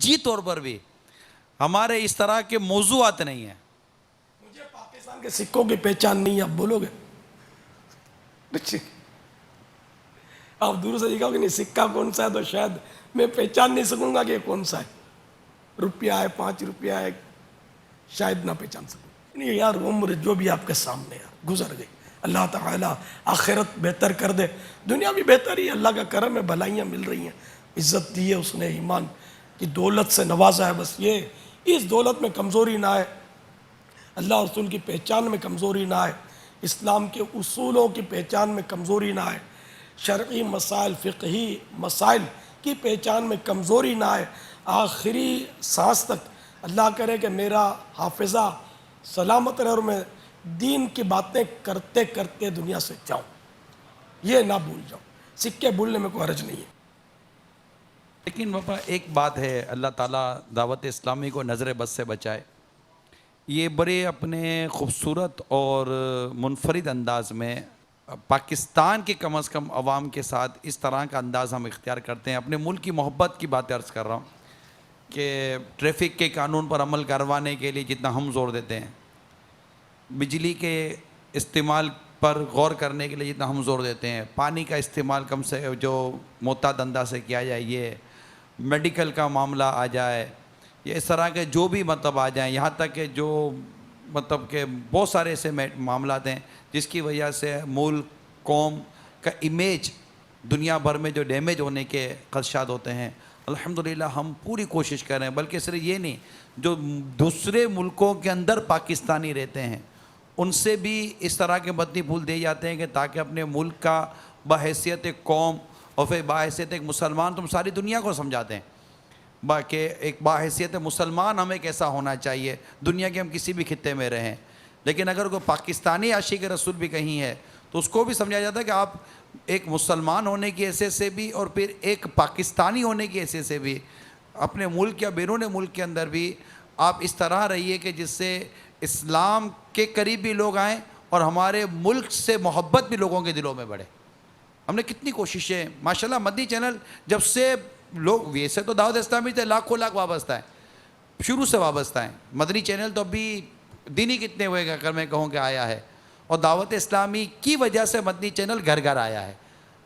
نجی طور پر بھی ہمارے اس طرح کے موضوعات نہیں ہیں. مجھے پاکستان کے سکوں کی پہچان نہیں ہے، آپ بولو گے؟ آپ دور سے دیکھو کہ نہیں سکہ کون سا ہے تو شاید میں پہچان نہیں سکوں گا کہ یہ کون سا ہے. روپیہ ہے، 5 روپیہ ہے، شاید نہ پہچان سکوں. نہیں یار، عمر جو بھی آپ کے سامنے یار گزر گئی. اللہ تعالیٰ آخرت بہتر کر دے، دنیا بھی بہتر ہی. اللہ کا کرم ہے، بھلائیاں مل رہی ہیں، عزت دی ہے اس نے، ایمان کی دولت سے نوازا ہے. بس یہ اس دولت میں کمزوری نہ آئے، اللہ اور رسول کی پہچان میں کمزوری نہ آئے، اسلام کے اصولوں کی پہچان میں کمزوری نہ آئے، شرعی مسائل، فقہی مسائل کی پہچان میں کمزوری نہ آئے. آخری سانس تک اللہ کرے کہ میرا حافظہ سلامت رہے اور میں دین کی باتیں کرتے کرتے دنیا سے جاؤں، یہ نہ بھول جاؤں. سکے بھولنے میں کوئی حرج نہیں ہے. لیکن بابا ایک بات ہے، اللہ تعالیٰ دعوت اسلامی کو نظر بد سے بچائے. یہ بڑے اپنے خوبصورت اور منفرد انداز میں پاکستان کے کم از کم عوام کے ساتھ اس طرح کا انداز ہم اختیار کرتے ہیں. اپنے ملک کی محبت کی بات عرض کر رہا ہوں کہ ٹریفک کے قانون پر عمل کروانے کے لیے جتنا ہم زور دیتے ہیں، بجلی کے استعمال پر غور کرنے کے لیے جتنا ہم زور دیتے ہیں، پانی کا استعمال کم سے جو محتاط انداز سے کیا جائے، یہ میڈیکل کا معاملہ آ جائے، یہ اس طرح کے جو بھی مطلب آ جائیں، یہاں تک کہ جو مطلب کہ بہت سارے ایسے معاملات ہیں جس کی وجہ سے ملک قوم کا امیج دنیا بھر میں جو ڈیمیج ہونے کے خدشات ہوتے ہیں. الحمدللہ ہم پوری کوشش کر رہے ہیں. بلکہ صرف یہ نہیں، جو دوسرے ملکوں کے اندر پاکستانی رہتے ہیں ان سے بھی اس طرح کے مدنی پھول دیے جاتے ہیں کہ تاکہ اپنے ملک کا بحیثیت ایک قوم اور پھر بحیثیت ایک مسلمان تم ساری دنیا کو سمجھاتے ہیں کہ ایک بحیثیت مسلمان ہمیں کیسا ہونا چاہیے، دنیا کے ہم کسی بھی خطے میں رہیں. لیکن اگر کوئی پاکستانی عاشق رسول بھی کہیں ہے تو اس کو بھی سمجھایا جاتا ہے کہ آپ ایک مسلمان ہونے کی حیثیت سے بھی اور پھر ایک پاکستانی ہونے کی حیثیت سے بھی اپنے ملک یا بیرون ملک کے اندر بھی آپ اس طرح رہیے کہ جس سے اسلام کے قریب بھی لوگ آئیں اور ہمارے ملک سے محبت بھی لوگوں کے دلوں میں بڑھے. ہم نے کتنی کوششیں ماشاءاللہ مدنی چینل جب سے لوگ ویسے تو دعوت اسلامی سے لاکھوں لاکھ وابستہ ہیں، شروع سے وابستہ ہیں. مدنی چینل تو ابھی دن ہی کتنے ہوئے گا اگر میں کہوں کہ آیا ہے، اور دعوت اسلامی کی وجہ سے مدنی چینل گھر گھر آیا ہے.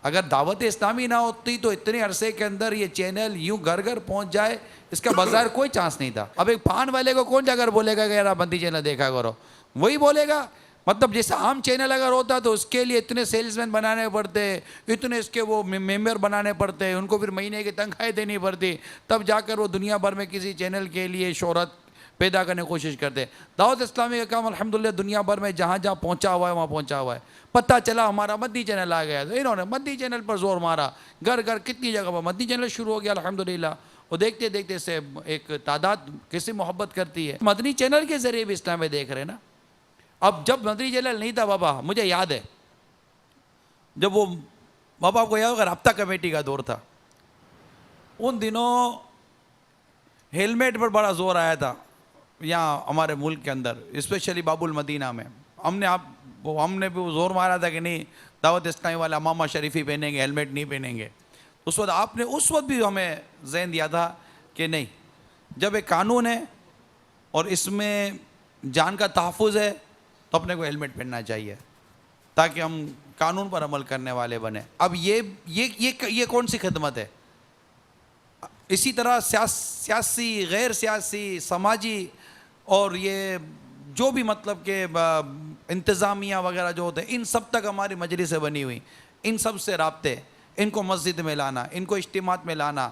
اگر دعوت اسلامی نہ ہوتی تو اتنے عرصے کے اندر یہ چینل یوں گھر گھر پہنچ جائے اس کا بظاہر کوئی چانس نہیں تھا. اب ایک پان والے کو کون جا کر بولے گا کہ یار مدنی چینل دیکھا کرو، وہی بولے گا. مطلب جیسا عام چینل اگر ہوتا تو اس کے لیے اتنے سیلز مین بنانے پڑتے، اتنے اس کے وہ ممبر بنانے پڑتے، ان کو پھر مہینے کی تنخواہیں دینی پڑتی، تب جا کر وہ دنیا بھر میں کسی چینل کے لیے شہرت پیدا کرنے کی کوشش کرتے. دعوت اسلامی کا کام الحمدللہ دنیا بھر میں جہاں جہاں پہنچا ہوا ہے وہاں پہنچا ہوا ہے. پتہ چلا ہمارا مدنی چینل آ گیا تو انہوں نے مدنی چینل پر زور مارا، گھر گھر کتنی جگہ پر مدنی چینل شروع ہو گیا الحمدللہ. اور دیکھتے دیکھتے سے ایک تعداد کیسی محبت کرتی ہے. مدنی چینل کے ذریعے بھی اسلام میں دیکھ رہے ہیں نا. اب جب مدنی چینل نہیں تھا بابا، مجھے یاد ہے جب وہ بابا کو یاد ہوگا رابطہ کمیٹی کا دور تھا، ان دنوں ہیلمیٹ پر بڑا زور آیا تھا یہاں ہمارے ملک کے اندر، اسپیشلی باب المدینہ میں. ہم نے بھی زور مارا تھا کہ نہیں دعوت اسلامی والا امامہ شریفی پہنیں گے، ہیلمیٹ نہیں پہنیں گے. اس وقت آپ نے اس وقت بھی ہمیں ذہن دیا تھا کہ نہیں، جب ایک قانون ہے اور اس میں جان کا تحفظ ہے تو اپنے کو ہیلمیٹ پہننا چاہیے تاکہ ہم قانون پر عمل کرنے والے بنیں. اب یہ کون سی خدمت ہے؟ اسی طرح سیاسی، غیر سیاسی، سماجی اور یہ جو بھی مطلب کہ انتظامیہ وغیرہ جو ہوتے ہیں، ان سب تک ہماری مجلسیں بنی ہوئی، ان سب سے رابطے، ان کو مسجد میں لانا، ان کو اجتماعات میں لانا،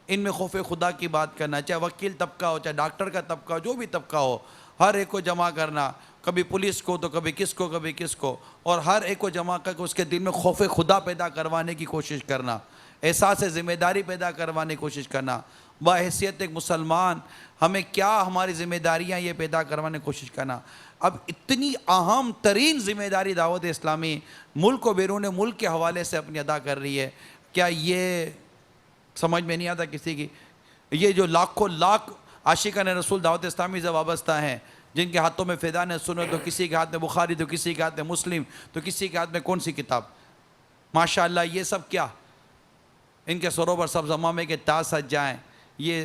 ان میں خوف خدا کی بات کرنا، چاہے وکیل طبقہ ہو، چاہے ڈاکٹر کا طبقہ ہو، جو بھی طبقہ ہو، ہر ایک کو جمع کرنا، کبھی پولیس کو تو کبھی کس کو کبھی کس کو، اور ہر ایک کو جمع کر کے اس کے دل میں خوف خدا پیدا کروانے کی کوشش کرنا، احساس ذمہ داری پیدا کروانے کی کوشش کرنا. بحیثیت ایک مسلمان ہمیں کیا ہماری ذمہ داریاں یہ پیدا کروانے کی کوشش کرنا. اب اتنی اہم ترین ذمہ داری دعوت اسلامی ملک و بیرون ملک کے حوالے سے اپنی ادا کر رہی ہے. کیا یہ سمجھ میں نہیں آتا کسی کی؟ یہ جو لاکھوں لاکھ عاشقان رسول دعوت اسلامی سے وابستہ ہیں، جن کے ہاتھوں میں فیضان سنت، تو کسی کے ہاتھ میں بخاری، تو کسی کے ہاتھ میں مسلم، تو کسی کے ہاتھ میں کون سی کتاب، ماشاءاللہ یہ سب کیا ان کے سروں پر سب زمامے کے تاج سج جائیں. یہ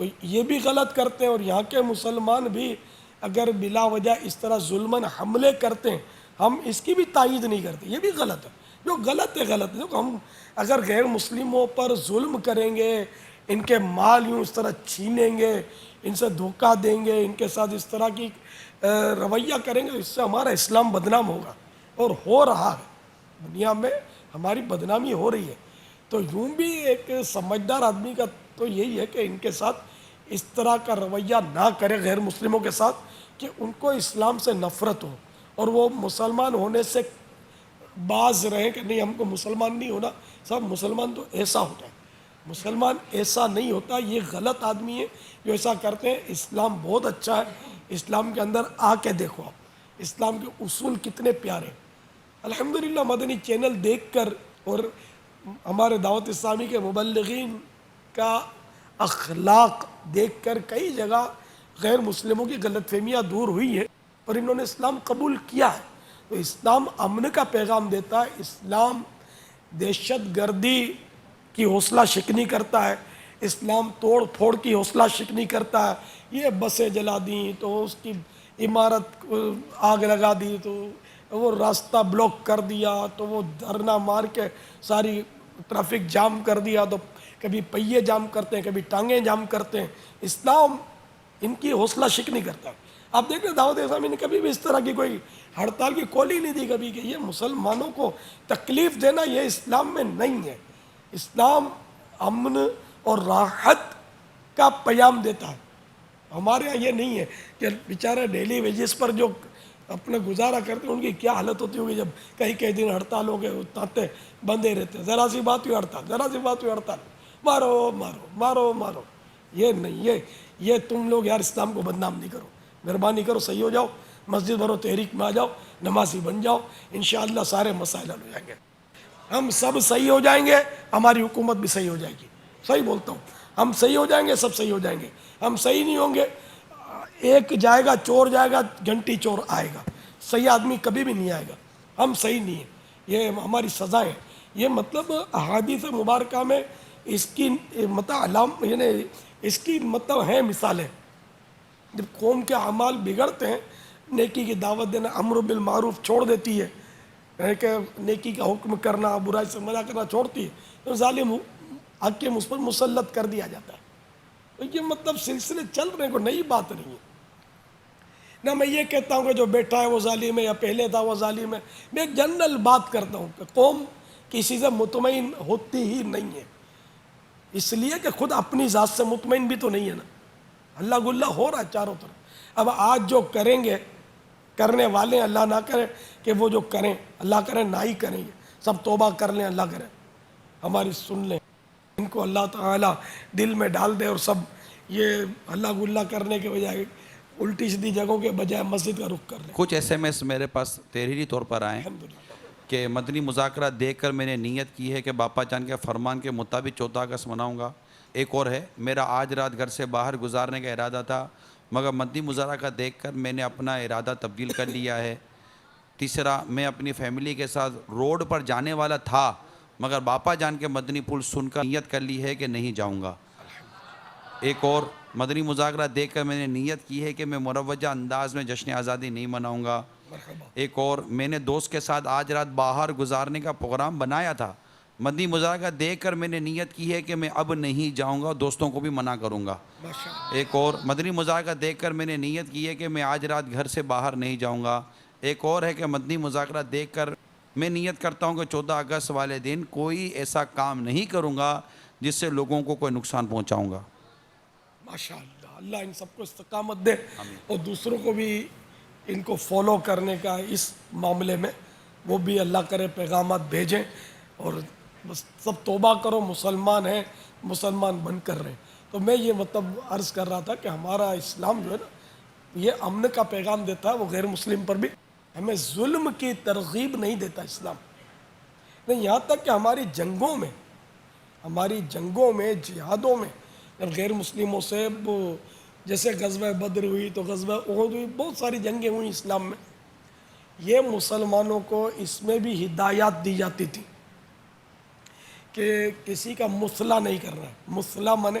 تو یہ بھی غلط کرتے ہیں، اور یہاں کے مسلمان بھی اگر بلا وجہ اس طرح ظلماً حملے کرتے ہیں، ہم اس کی بھی تائید نہیں کرتے، یہ بھی غلط ہے، جو غلط ہے غلط ہے۔ ہم اگر غیر مسلموں پر ظلم کریں گے، ان کے مال یوں اس طرح چھینیں گے، ان سے دھوکہ دیں گے، ان کے ساتھ اس طرح کی رویہ کریں گے، اس سے ہمارا اسلام بدنام ہوگا، اور ہو رہا ہے، دنیا میں ہماری بدنامی ہو رہی ہے۔ تو یوں بھی ایک سمجھدار آدمی کا تو یہی ہے کہ ان کے ساتھ اس طرح کا رویہ نہ کرے غیر مسلموں کے ساتھ، کہ ان کو اسلام سے نفرت ہو اور وہ مسلمان ہونے سے باز رہیں کہ نہیں ہم کو مسلمان نہیں ہونا۔ صاحب مسلمان تو ایسا ہوتا ہے، مسلمان ایسا نہیں ہوتا، یہ غلط آدمی ہے جو ایسا کرتے ہیں۔ اسلام بہت اچھا ہے، اسلام کے اندر آ کے دیکھو آپ، اسلام کے اصول کتنے پیارے ہیں۔ الحمدللہ مدنی چینل دیکھ کر اور ہمارے دعوت اسلامی کے مبلغین کا اخلاق دیکھ کر کئی جگہ غیر مسلموں کی غلط فہمیاں دور ہوئی ہے اور انہوں نے اسلام قبول کیا ہے۔ تو اسلام امن کا پیغام دیتا ہے، اسلام دہشت گردی کی حوصلہ شکنی کرتا ہے، اسلام توڑ پھوڑ کی حوصلہ شکنی کرتا ہے۔ یہ بسیں جلا دیں تو اس کی عمارت آگ لگا دی، تو وہ راستہ بلاک کر دیا، تو وہ دھرنا مار کے ساری ٹریفک جام کر دیا، تو کبھی پہیے جام کرتے ہیں، کبھی ٹانگیں جام کرتے ہیں۔ اسلام ان کی حوصلہ شکنی کرتا ہے۔ آپ دیکھ رہے دعوت اسلامی نے کبھی بھی اس طرح کی کوئی ہڑتال کی کال ہی نہیں دی کبھی، کہ یہ مسلمانوں کو تکلیف دینا یہ اسلام میں نہیں ہے۔ اسلام امن اور راحت کا پیام دیتا ہے۔ ہمارے یہاں یہ نہیں ہے کہ بیچارے ڈیلی ویجز پر جو اپنا گزارا کرتے ہیں ان کی کیا حالت ہوتی ہوگی جب کئی دن ہڑتال ہو گئے، تانتے بندے رہتے ہیں، ذرا سی بات ہوئی ہڑتال، ذرا سی بات ہوئی ہڑتال، مارو مارو مارو مارو۔ یہ نہیں، یہ تم لوگ یار اسلام کو بدنام نہیں کرو، مہربانی کرو صحیح ہو جاؤ، مسجد بھرو تحریک میں آ جاؤ، نمازی بن جاؤ، انشاءاللہ سارے مسائل حل ہو جائیں گے، ہم سب صحیح ہو جائیں گے، ہماری حکومت بھی صحیح ہو جائے گی۔ صحیح بولتا ہوں، ہم صحیح ہو جائیں گے، سب صحیح ہو جائیں گے۔ ہم صحیح نہیں ہوں گے، ایک جائے گا چور جائے گا، گھنٹی چور آئے گا، صحیح آدمی کبھی بھی نہیں آئے گا۔ ہم صحیح نہیں ہیں، یہ ہماری سزا ہے۔ یہ مطلب احادیث مبارکہ میں اس کی مطلب یعنی اس کی مطلب ہے مثالیں۔ جب قوم کے اعمال بگڑتے ہیں، نیکی کی دعوت دینا، امر بالمعروف چھوڑ دیتی ہے کہ نیکی کا حکم کرنا، برائی سے منع کرنا چھوڑتی ہے، تو ظالم حاکم اس پر مسلط کر دیا جاتا ہے۔ تو یہ مطلب سلسلے چل رہے ہیں، کوئی نئی بات نہیں ہے۔ نہ میں یہ کہتا ہوں کہ جو بیٹھا ہے وہ ظالم ہے یا پہلے تھا وہ ظالم ہے، میں ایک جنرل بات کرتا ہوں کہ قوم کسی سے مطمئن ہوتی ہی نہیں ہے، اس لیے کہ خود اپنی ذات سے مطمئن بھی تو نہیں ہے نا۔ اللہ گلہ ہو رہا ہے چاروں طرف۔ اب آج جو کریں گے، کرنے والے ہیں، اللہ نہ کرے کہ وہ جو کریں، اللہ کرے نہ ہی کریں گے، سب توبہ کر لیں، اللہ کرے ہماری سن لیں، ان کو اللہ تعالیٰ دل میں ڈال دے، اور سب یہ اللہ گلہ کرنے کے بجائے الٹی سیدھی جگہوں کے بجائے مسجد کا رخ کر لیں۔ کچھ ایس ایم ایس میرے پاس تحریری طور پر آئے کہ مدنی مذاکرہ دیکھ کر میں نے نیت کی ہے کہ باپا جان کے فرمان کے مطابق 14 اگست مناؤں گا۔ ایک اور ہے، میرا آج رات گھر سے باہر گزارنے کا ارادہ تھا، مگر مدنی مذاکرہ دیکھ کر میں نے اپنا ارادہ تبدیل کر لیا ہے۔ تیسرا، میں اپنی فیملی کے ساتھ روڈ پر جانے والا تھا، مگر باپا جان کے مدنی پھول سن کر نیت کر لی ہے کہ نہیں جاؤں گا۔ ایک اور، مدنی مذاکرہ دیکھ کر میں نے نیت کی ہے کہ میں مروجہ انداز میں جشن آزادی نہیں مناؤں گا۔ ایک اور، میں نے دوست کے ساتھ آج رات باہر گزارنے کا پروگرام بنایا تھا، مدنی مذاکرہ دیکھ کر میں نے نیت کی ہے کہ میں اب نہیں جاؤں گا، دوستوں کو بھی منع کروں گا۔ ایک اور، مدنی مذاکرہ دیکھ کر میں نے نیت کی ہے کہ میں آج رات گھر سے باہر نہیں جاؤں گا۔ ایک اور ہے کہ مدنی مذاکرہ دیکھ کر میں نیت کرتا ہوں کہ 14 اگست والے دن کوئی ایسا کام نہیں کروں گا جس سے لوگوں کو کوئی نقصان پہنچاؤں گا۔ ماشاءاللہ، اللہ ان سب کو استقامت دے، اور دوسروں کو بھی ان کو فالو کرنے کا اس معاملے میں وہ بھی اللہ کرے پیغامات بھیجیں، اور بس سب توبہ کرو، مسلمان ہیں، مسلمان بن کر رہے۔ تو میں یہ مطلب عرض کر رہا تھا کہ ہمارا اسلام جو ہے نا، یہ امن کا پیغام دیتا ہے، وہ غیر مسلم پر بھی ہمیں ظلم کی ترغیب نہیں دیتا اسلام نہیں۔ یہاں تک کہ ہماری جنگوں میں جہادوں میں غیر مسلموں سے، وہ جیسے غزوہ بدر ہوئی تو غزوہ احد ہوئی، بہت ساری جنگیں ہوئی اسلام میں، یہ مسلمانوں کو اس میں بھی ہدایات دی جاتی تھی کہ کسی کا مثلا نہیں کرنا ہے۔ مثلا مانے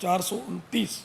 429,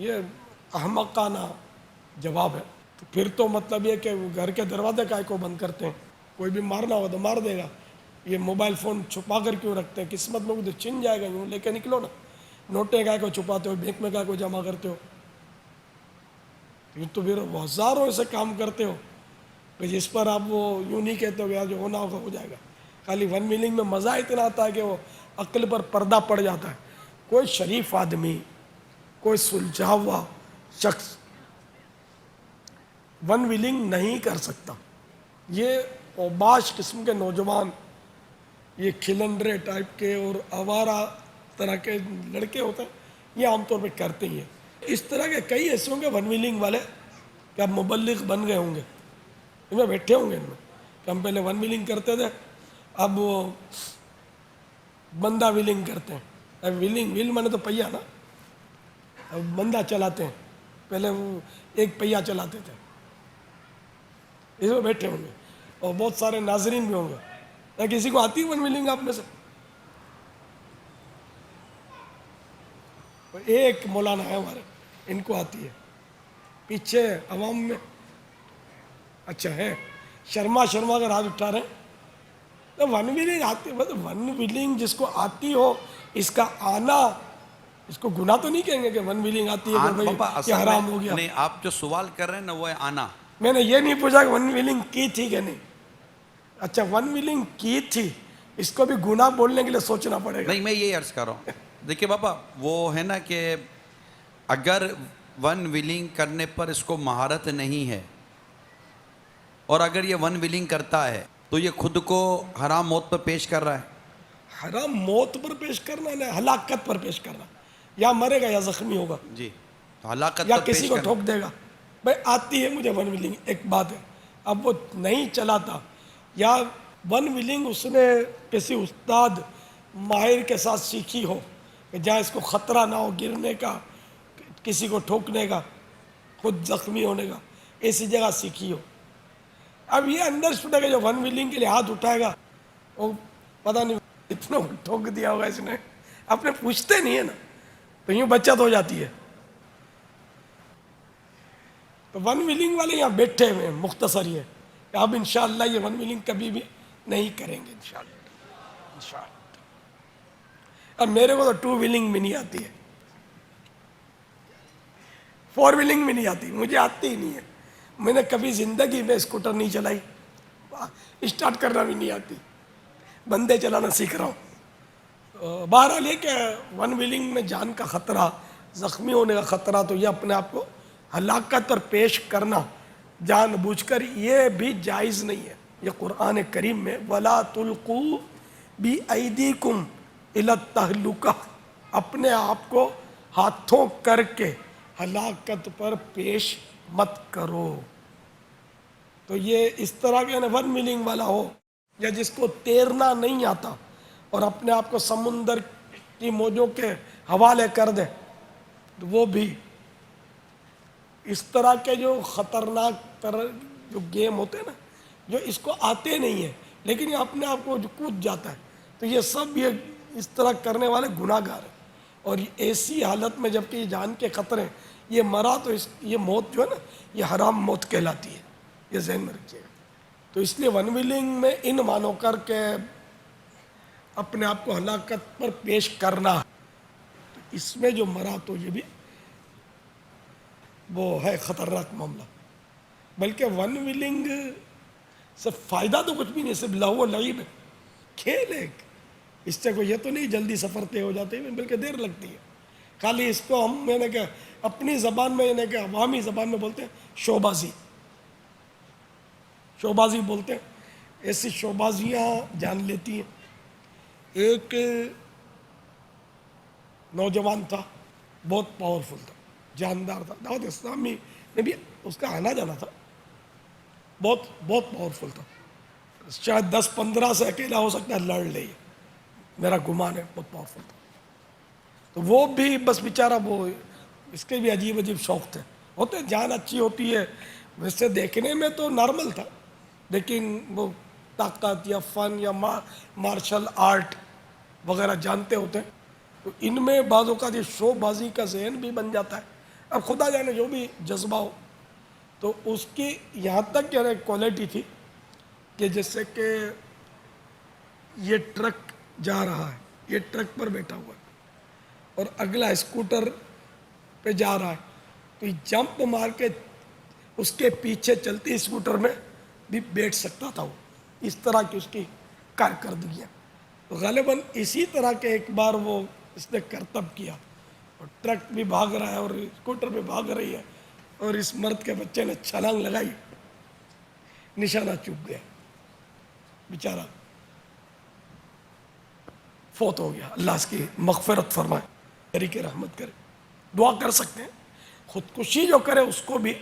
یہ احمقانہ جواب ہے. تو پھر تو مطلب یہ کہ گھر کے دروازے کائے کو بند کرتے ہیں, کوئی بھی مارنا ہو تو مار دے گا. یہ موبائل فون چھپا کر کیوں رکھتے ہیں؟ قسمت میں تو چھن جائے گا, یوں لے کے نکلو نا. نوٹیں کائے کو چھپاتے ہو, بینک میں کائے کو جمع کرتے ہو؟ تو پھر ہزاروں ایسے کام کرتے ہو کہ جس پر آپ وہ یوں نہیں کہتے ہو کہ یار جو ہونا ہوگا ہو جائے گا. خالی ون ویلنگ میں مزہ اتنا آتا ہے کہ وہ عقل پر پردہ پڑ جاتا ہے. کوئی شریف آدمی, کوئی سلجھا ہوا شخص ون ویلنگ نہیں کر سکتا. یہ اوباش قسم کے نوجوان, یہ کھلنڈرے ٹائپ کے اور آوارہ طرح کے لڑکے ہوتے ہیں, یہ عام طور پہ کرتے ہی ہیں. اس طرح کے کئی ایسے ہوں گے ون ویلنگ والے کہ اب مبلغ بن گئے ہوں گے, ان میں بیٹھے ہوں گے ان میں کہ ہم پہلے ون ویلنگ کرتے تھے, اب وہ بندہ ویلنگ کرتے ہیں. اب ویلنگ ویل میں نے تو پہیا نا, اب بندہ چلاتے ہیں, پہلے وہ ایک پہیا چلاتے تھے. اس میں بیٹھے ہوں گے اور بہت سارے ناظرین بھی ہوں گے. یا کسی کو آتی ہے ون ویلنگ آپ میں سے؟ ایک مولانا ہے ہمارے, ان کو آتی ہے. پیچھے عوام میں اچھا ہے شرما اگر ہاتھ اٹھا رہے ہیں تو ون ویلنگ آتی ہے. ون ویلنگ جس کو آتی ہو, اس کا آنا, اس کو گناہ تو نہیں کہیں گے کہ ون ویلنگ آتی ہے کہ بابا بھائی اصل یہ حرام میں ہو گیا. نہیں, آپ جو سوال کر رہے ہیں نا وہ ہے آنا. میں نے یہ نہیں پوچھا کہ ون ویلنگ کی تھی کہ نہیں. اچھا ون ویلنگ کی تھی, اس کو بھی گناہ بولنے کے لیے سوچنا پڑے گا. نہیں, میں یہ عرض کر رہا ہوں, دیکھیے بابا وہ ہے نا کہ اگر ون ویلنگ کرنے پر اس کو مہارت نہیں ہے اور اگر یہ ون ویلنگ کرتا ہے تو یہ خود کو حرام موت پر پیش کر رہا ہے. حرام موت پر پیش کرنا نہیں, ہلاکت پر پیش کرنا. یا مرے گا یا زخمی ہوگا جی, تو ہلاکت یا پر کسی پیش کو کرنا. ٹھوک دے گا. بھائی آتی ہے مجھے ون ویلنگ, ایک بات ہے. اب وہ نہیں چلاتا یا ون ویلنگ اس نے کسی استاد ماہر کے ساتھ سیکھی ہو کہ جہاں اس کو خطرہ نہ ہو گرنے کا, کسی کو ٹھوکنے کا, خود زخمی ہونے کا, ایسی جگہ سیکھی ہو. اب یہ انڈرسٹوڈ ہے کہ جو ون ویلنگ کے لیے ہاتھ اٹھائے گا وہ پتہ نہیں اتنا ٹھوک دیا ہوگا اس نے, اپنے پوچھتے نہیں ہے نا, تو یوں بچت ہو جاتی ہے. تو ون ویلنگ والے یہاں بیٹھے ہوئے ہیں, مختصر یہ کہ اب انشاءاللہ یہ ون ویلنگ کبھی بھی نہیں کریں گے انشاءاللہ. اب میرے کو تو ٹو ویلنگ بھی نہیں آتی ہے, فور ویلنگ بھی نہیں آتی, مجھے آتی ہی نہیں ہے. میں نے کبھی زندگی میں اسکوٹر نہیں چلائی, اسٹارٹ کرنا بھی نہیں آتی, بندے چلانا سیکھ رہا ہوں. بہرحال یہ کہ ون ویلنگ میں جان کا خطرہ, زخمی ہونے کا خطرہ, تو یہ اپنے آپ کو ہلاکت پر پیش کرنا جان بوجھ کر یہ بھی جائز نہیں ہے. یہ قرآن کریم میں وَلَا تُلْقُوا بِأَيْدِيكُمْ إِلَى التَّهْلُكَةِ, اپنے آپ کو ہاتھوں کر کے ہلاکت پر پیش مت کرو. تو یہ اس طرح کے ون ویلنگ والا ہو یا جس کو تیرنا نہیں آتا اور اپنے آپ کو سمندر کی موجوں کے حوالے کر دے, تو وہ بھی اس طرح کے جو خطرناک جو گیم ہوتے ہیں نا, جو اس کو آتے نہیں ہیں لیکن یہ اپنے آپ کو جو کود جاتا ہے, تو یہ سب یہ اس طرح کرنے والے گناہ گار ہیں. اور ایسی حالت میں جب کہ یہ جان کے خطرے, یہ مرا تو یہ موت جو ہے نا یہ حرام موت کہلاتی ہے, یہ ذہن میں رکھیے گا. تو اس لیے ون ویلنگ میں ان مانو کر کے اپنے آپ کو ہلاکت پر پیش کرنا, تو اس میں جو مرا تو یہ بھی وہ ہے خطرناک معاملہ. بلکہ ون ویلنگ سے فائدہ تو کچھ بھی نہیں, صرف لہو و لعب ہے, کھیل ہے. اس سے کوئی یہ تو نہیں جلدی سفر طے ہو جاتے ہیں, بلکہ دیر لگتی ہے. خالی اس کو ہم میں نے کہ اپنی زبان میں کہ عوامی زبان میں بولتے ہیں شوبازی, شوبازی بولتے ہیں. ایسی شوبازیاں جان لیتی ہیں. ایک نوجوان تھا, بہت پاورفل تھا, جاندار تھا, دعوت اسلامی میں بھی اس کا آنا جانا تھا, بہت بہت پاورفل تھا. شاید 10-15 سے اکیلا ہو سکتا ہے, لڑ لے, میرا گمان ہے, بہت پاورفل تھا. تو وہ بھی بس بیچارہ وہ اس کے بھی عجیب عجیب شوق تھے, ہوتے جان اچھی ہوتی ہے, ویسے دیکھنے میں تو نارمل تھا, لیکن وہ طاقت یا فن یا مارشل آرٹ وغیرہ جانتے ہوتے ہیں. تو ان میں بعض اوقات یہ شو بازی کا ذہن بھی بن جاتا ہے, اب خدا جانے جو بھی جذبہ ہو، تو اس کی یہاں تک کیا کوالٹی تھی کہ جیسے کہ یہ ٹرک جا رہا ہے، یہ ٹرک پر بیٹھا ہوا ہے اور اگلا اسکوٹر پہ جا رہا ہے، تو یہ جمپ مار کے اس کے پیچھے چلتی اسکوٹر میں بھی بیٹھ سکتا تھا وہ، اس طرح کی اس کی کارکردگی ہے۔ تو غالباً اسی طرح کے ایک بار وہ اس نے کرتب کیا، اور ٹرک بھی بھاگ رہا ہے اور اسکوٹر بھی بھاگ رہی ہے، اور اس مرد کے بچے نے چھلانگ لگائی، نشانہ چوک گیا، بیچارہ فوت ہو گیا۔ اللہ اس کی مغفرت فرمائے، طریقے رحمت کرے۔ دعا کر سکتے ہیں، خودکشی جو کرے اس کو بھی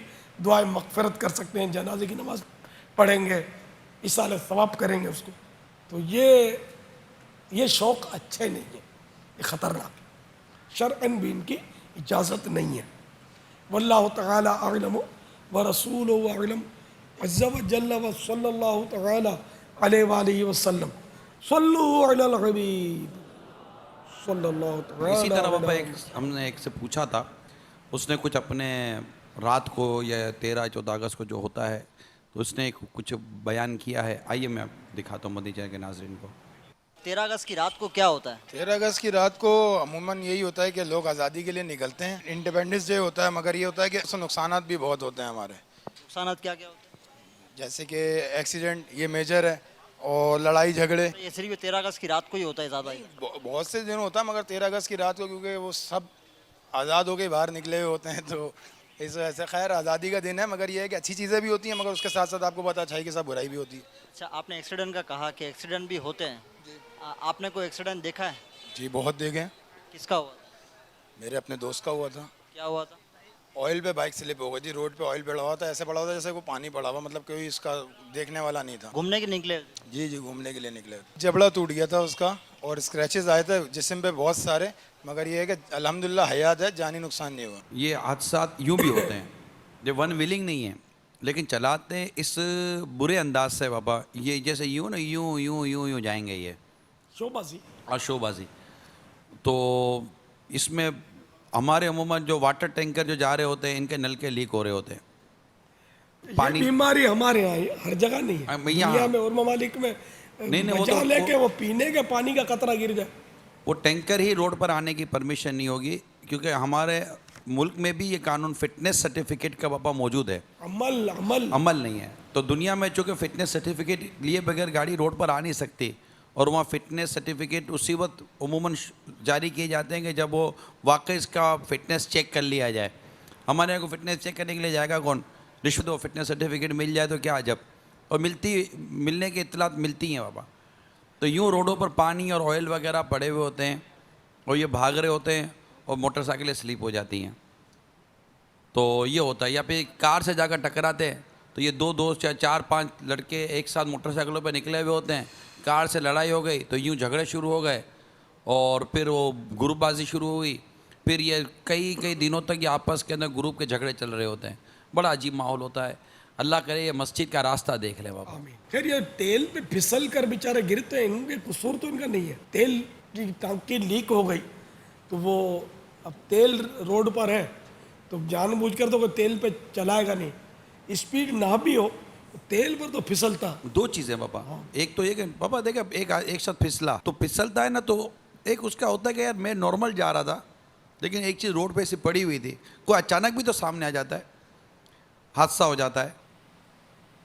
دعائیں مغفرت کر سکتے ہیں، جنازے کی نماز پڑھیں گے، ایصال ثواب کریں گے اس کو۔ تو یہ شوق اچھے نہیں ہے، یہ خطرناک ہے، شرعاً بھی ان کی اجازت نہیں ہے۔ واللہ تعالی اعلم ورسولہ اعلم عز وجل وصلی اللہ تعالی علیہ وآلہ وسلم۔ صلوا علی الحبیب صلی اللہ تعالی اسی طرح علیہ پاپا ہم نے ایک سے پوچھا تھا، اس نے کچھ اپنے رات کو یا 13-14 اگست کو جو ہوتا ہے تو اس نے کچھ بیان کیا ہے، آئیے میں دکھاتا ہوں مدنی چینل کے ناظرین کو۔ 13 اگست کی رات کو کیا ہوتا ہے؟ 13 اگست کی رات کو عموماً یہی ہوتا ہے کہ لوگ آزادی کے لیے نکلتے ہیں، انڈیپینڈنس ڈے ہوتا ہے، مگر یہ ہوتا ہے کہ اس سے نقصانات بھی بہت ہوتے ہیں ہمارے، نقصانات کیا کیا ہوتے ہیں؟ جیسے کہ ایکسیڈنٹ، یہ میجر ہے، اور لڑائی جھگڑے۔ یہ صرف 13 اگست کی رات کو ہی ہوتا ہے زیادہ ہی؟ بہت سے دن ہوتا ہے، مگر 13 اگست کی رات کو کیونکہ وہ سب آزاد ہو کے باہر نکلے ہوئے ہوتے ہیں، تو اس وجہ سے خیر آزادی کا دن ہے، مگر یہ ہے کہ اچھی چیزیں بھی ہوتی ہیں، مگر اس کے ساتھ ساتھ آپ کو پتہ اچھائی کے ساتھ برائی بھی ہوتی ہے۔ اچھا، آپ نے ایکسیڈنٹ کا کہا کہ ایکسیڈنٹ بھی ہوتے ہیں، آپ نے کوئی ایکسیڈنٹ دیکھا ہے؟ جی بہت دیکھے ہیں، کس کا ہوا تھا؟ میرے اپنے دوست کا ہوا تھا۔ کیا ہوا تھا؟ آئل پہ بائک سلپ ہو گئی تھی، روڈ پہ آئل پڑا ہوا تھا، ایسے پڑا ہوا تھا جیسے کوئی پانی پڑا ہوا، مطلب کوئی اس کا دیکھنے والا نہیں تھا۔ گھومنے کے نکلے؟ جی گھومنے کے لیے نکلے، جبڑا ٹوٹ گیا تھا اس کا، اور اسکریچز آئے تھے جسم پہ بہت سارے، مگر یہ ہے کہ الحمدللہ حیات ہے، جانی نقصان نہیں ہوا۔ یہ حادثات یوں بھی ہوتے ہیں جو ون ویلنگ نہیں ہیں لیکن چلاتے ہیں اس برے انداز سے بابا، یہ جیسے یوں نا یوں یوں یوں یوں جائیں گے یہ شوبازی۔ اور شو بازی۔ تو اس میں ہمارے عموماً جو واٹر ٹینکر جو جا رہے ہوتے ہیں ان کے نل کے لیک ہو رہے ہوتے ہیں، یہ بیماری ہمارے یہاں ہر جگہ نہیں ہے، دنیا میں اور ممالک میں نہیں، وہ بچا تو لے کے وہ پینے کے پانی کا قطرہ گر جائے۔ وہ ٹینکر ہی روڈ پر آنے کی پرمیشن نہیں ہوگی، کیونکہ ہمارے ملک میں بھی یہ قانون فٹنس سرٹیفکیٹ کا پاپا موجود ہے، عمل نہیں ہے۔ تو دنیا میں چونکہ فٹنس سرٹیفکیٹ لیے بغیر گاڑی روڈ پر آ نہیں سکتی، اور وہاں فٹنس سرٹیفکیٹ اسی وقت عموماً جاری کیے جاتے ہیں کہ جب وہ واقعی اس کا فٹنس چیک کر لیا جائے۔ ہمارے یہاں کو فٹنس چیک کرنے کے لیے جائے گا کون؟ رشوت، وہ فٹنس سرٹیفکیٹ مل جائے تو کیا عجب، اور ملنے کی اطلاعات ملتی ہیں بابا۔ تو یوں روڈوں پر پانی اور آئل وغیرہ پڑے ہوئے ہوتے ہیں اور یہ بھاگ رہے ہوتے ہیں اور موٹر سائیکلیں سلیپ ہو جاتی ہیں، تو یہ ہوتا ہے۔ یا پھر کار سے جا کر ٹکراتے ہیں تو یہ 2 دوست یا 4-5 لڑکے ایک ساتھ موٹر سائیکلوں پہ نکلے ہوئے ہوتے ہیں، کار سے لڑائی ہو گئی تو یوں جھگڑے شروع ہو گئے، اور پھر وہ گروپ بازی شروع ہوئی، پھر یہ کئی دنوں تک یہ آپس کے اندر گروپ کے جھگڑے چل رہے ہوتے ہیں، بڑا عجیب ماحول ہوتا ہے۔ اللہ کرے یہ مسجد کا راستہ دیکھ لے بابا۔ پھر یہ تیل پہ پھسل کر بیچارے گرتے ہیں، ان کے قصور تو ان کا نہیں ہے، تیل کی ٹانکی لیک ہو گئی تو وہ اب تیل روڈ پر ہے تو جان بوجھ کر تو کوئی تیل پہ چلائے گا نہیں، اسپیڈ نہ بھی ہو تیل پر تو پھسلتا۔ 2 چیزیں بابا، ایک تو یہ کہ بابا دیکھا ایک شخص پھسلا تو پھسلتا ہے نا، تو ایک اس کا ہوتا ہے کہ یار میں نارمل جا رہا تھا لیکن ایک چیز روڈ پہ ایسی پڑی ہوئی تھی، کوئی اچانک بھی تو سامنے آ جاتا ہے، حادثہ ہو جاتا ہے۔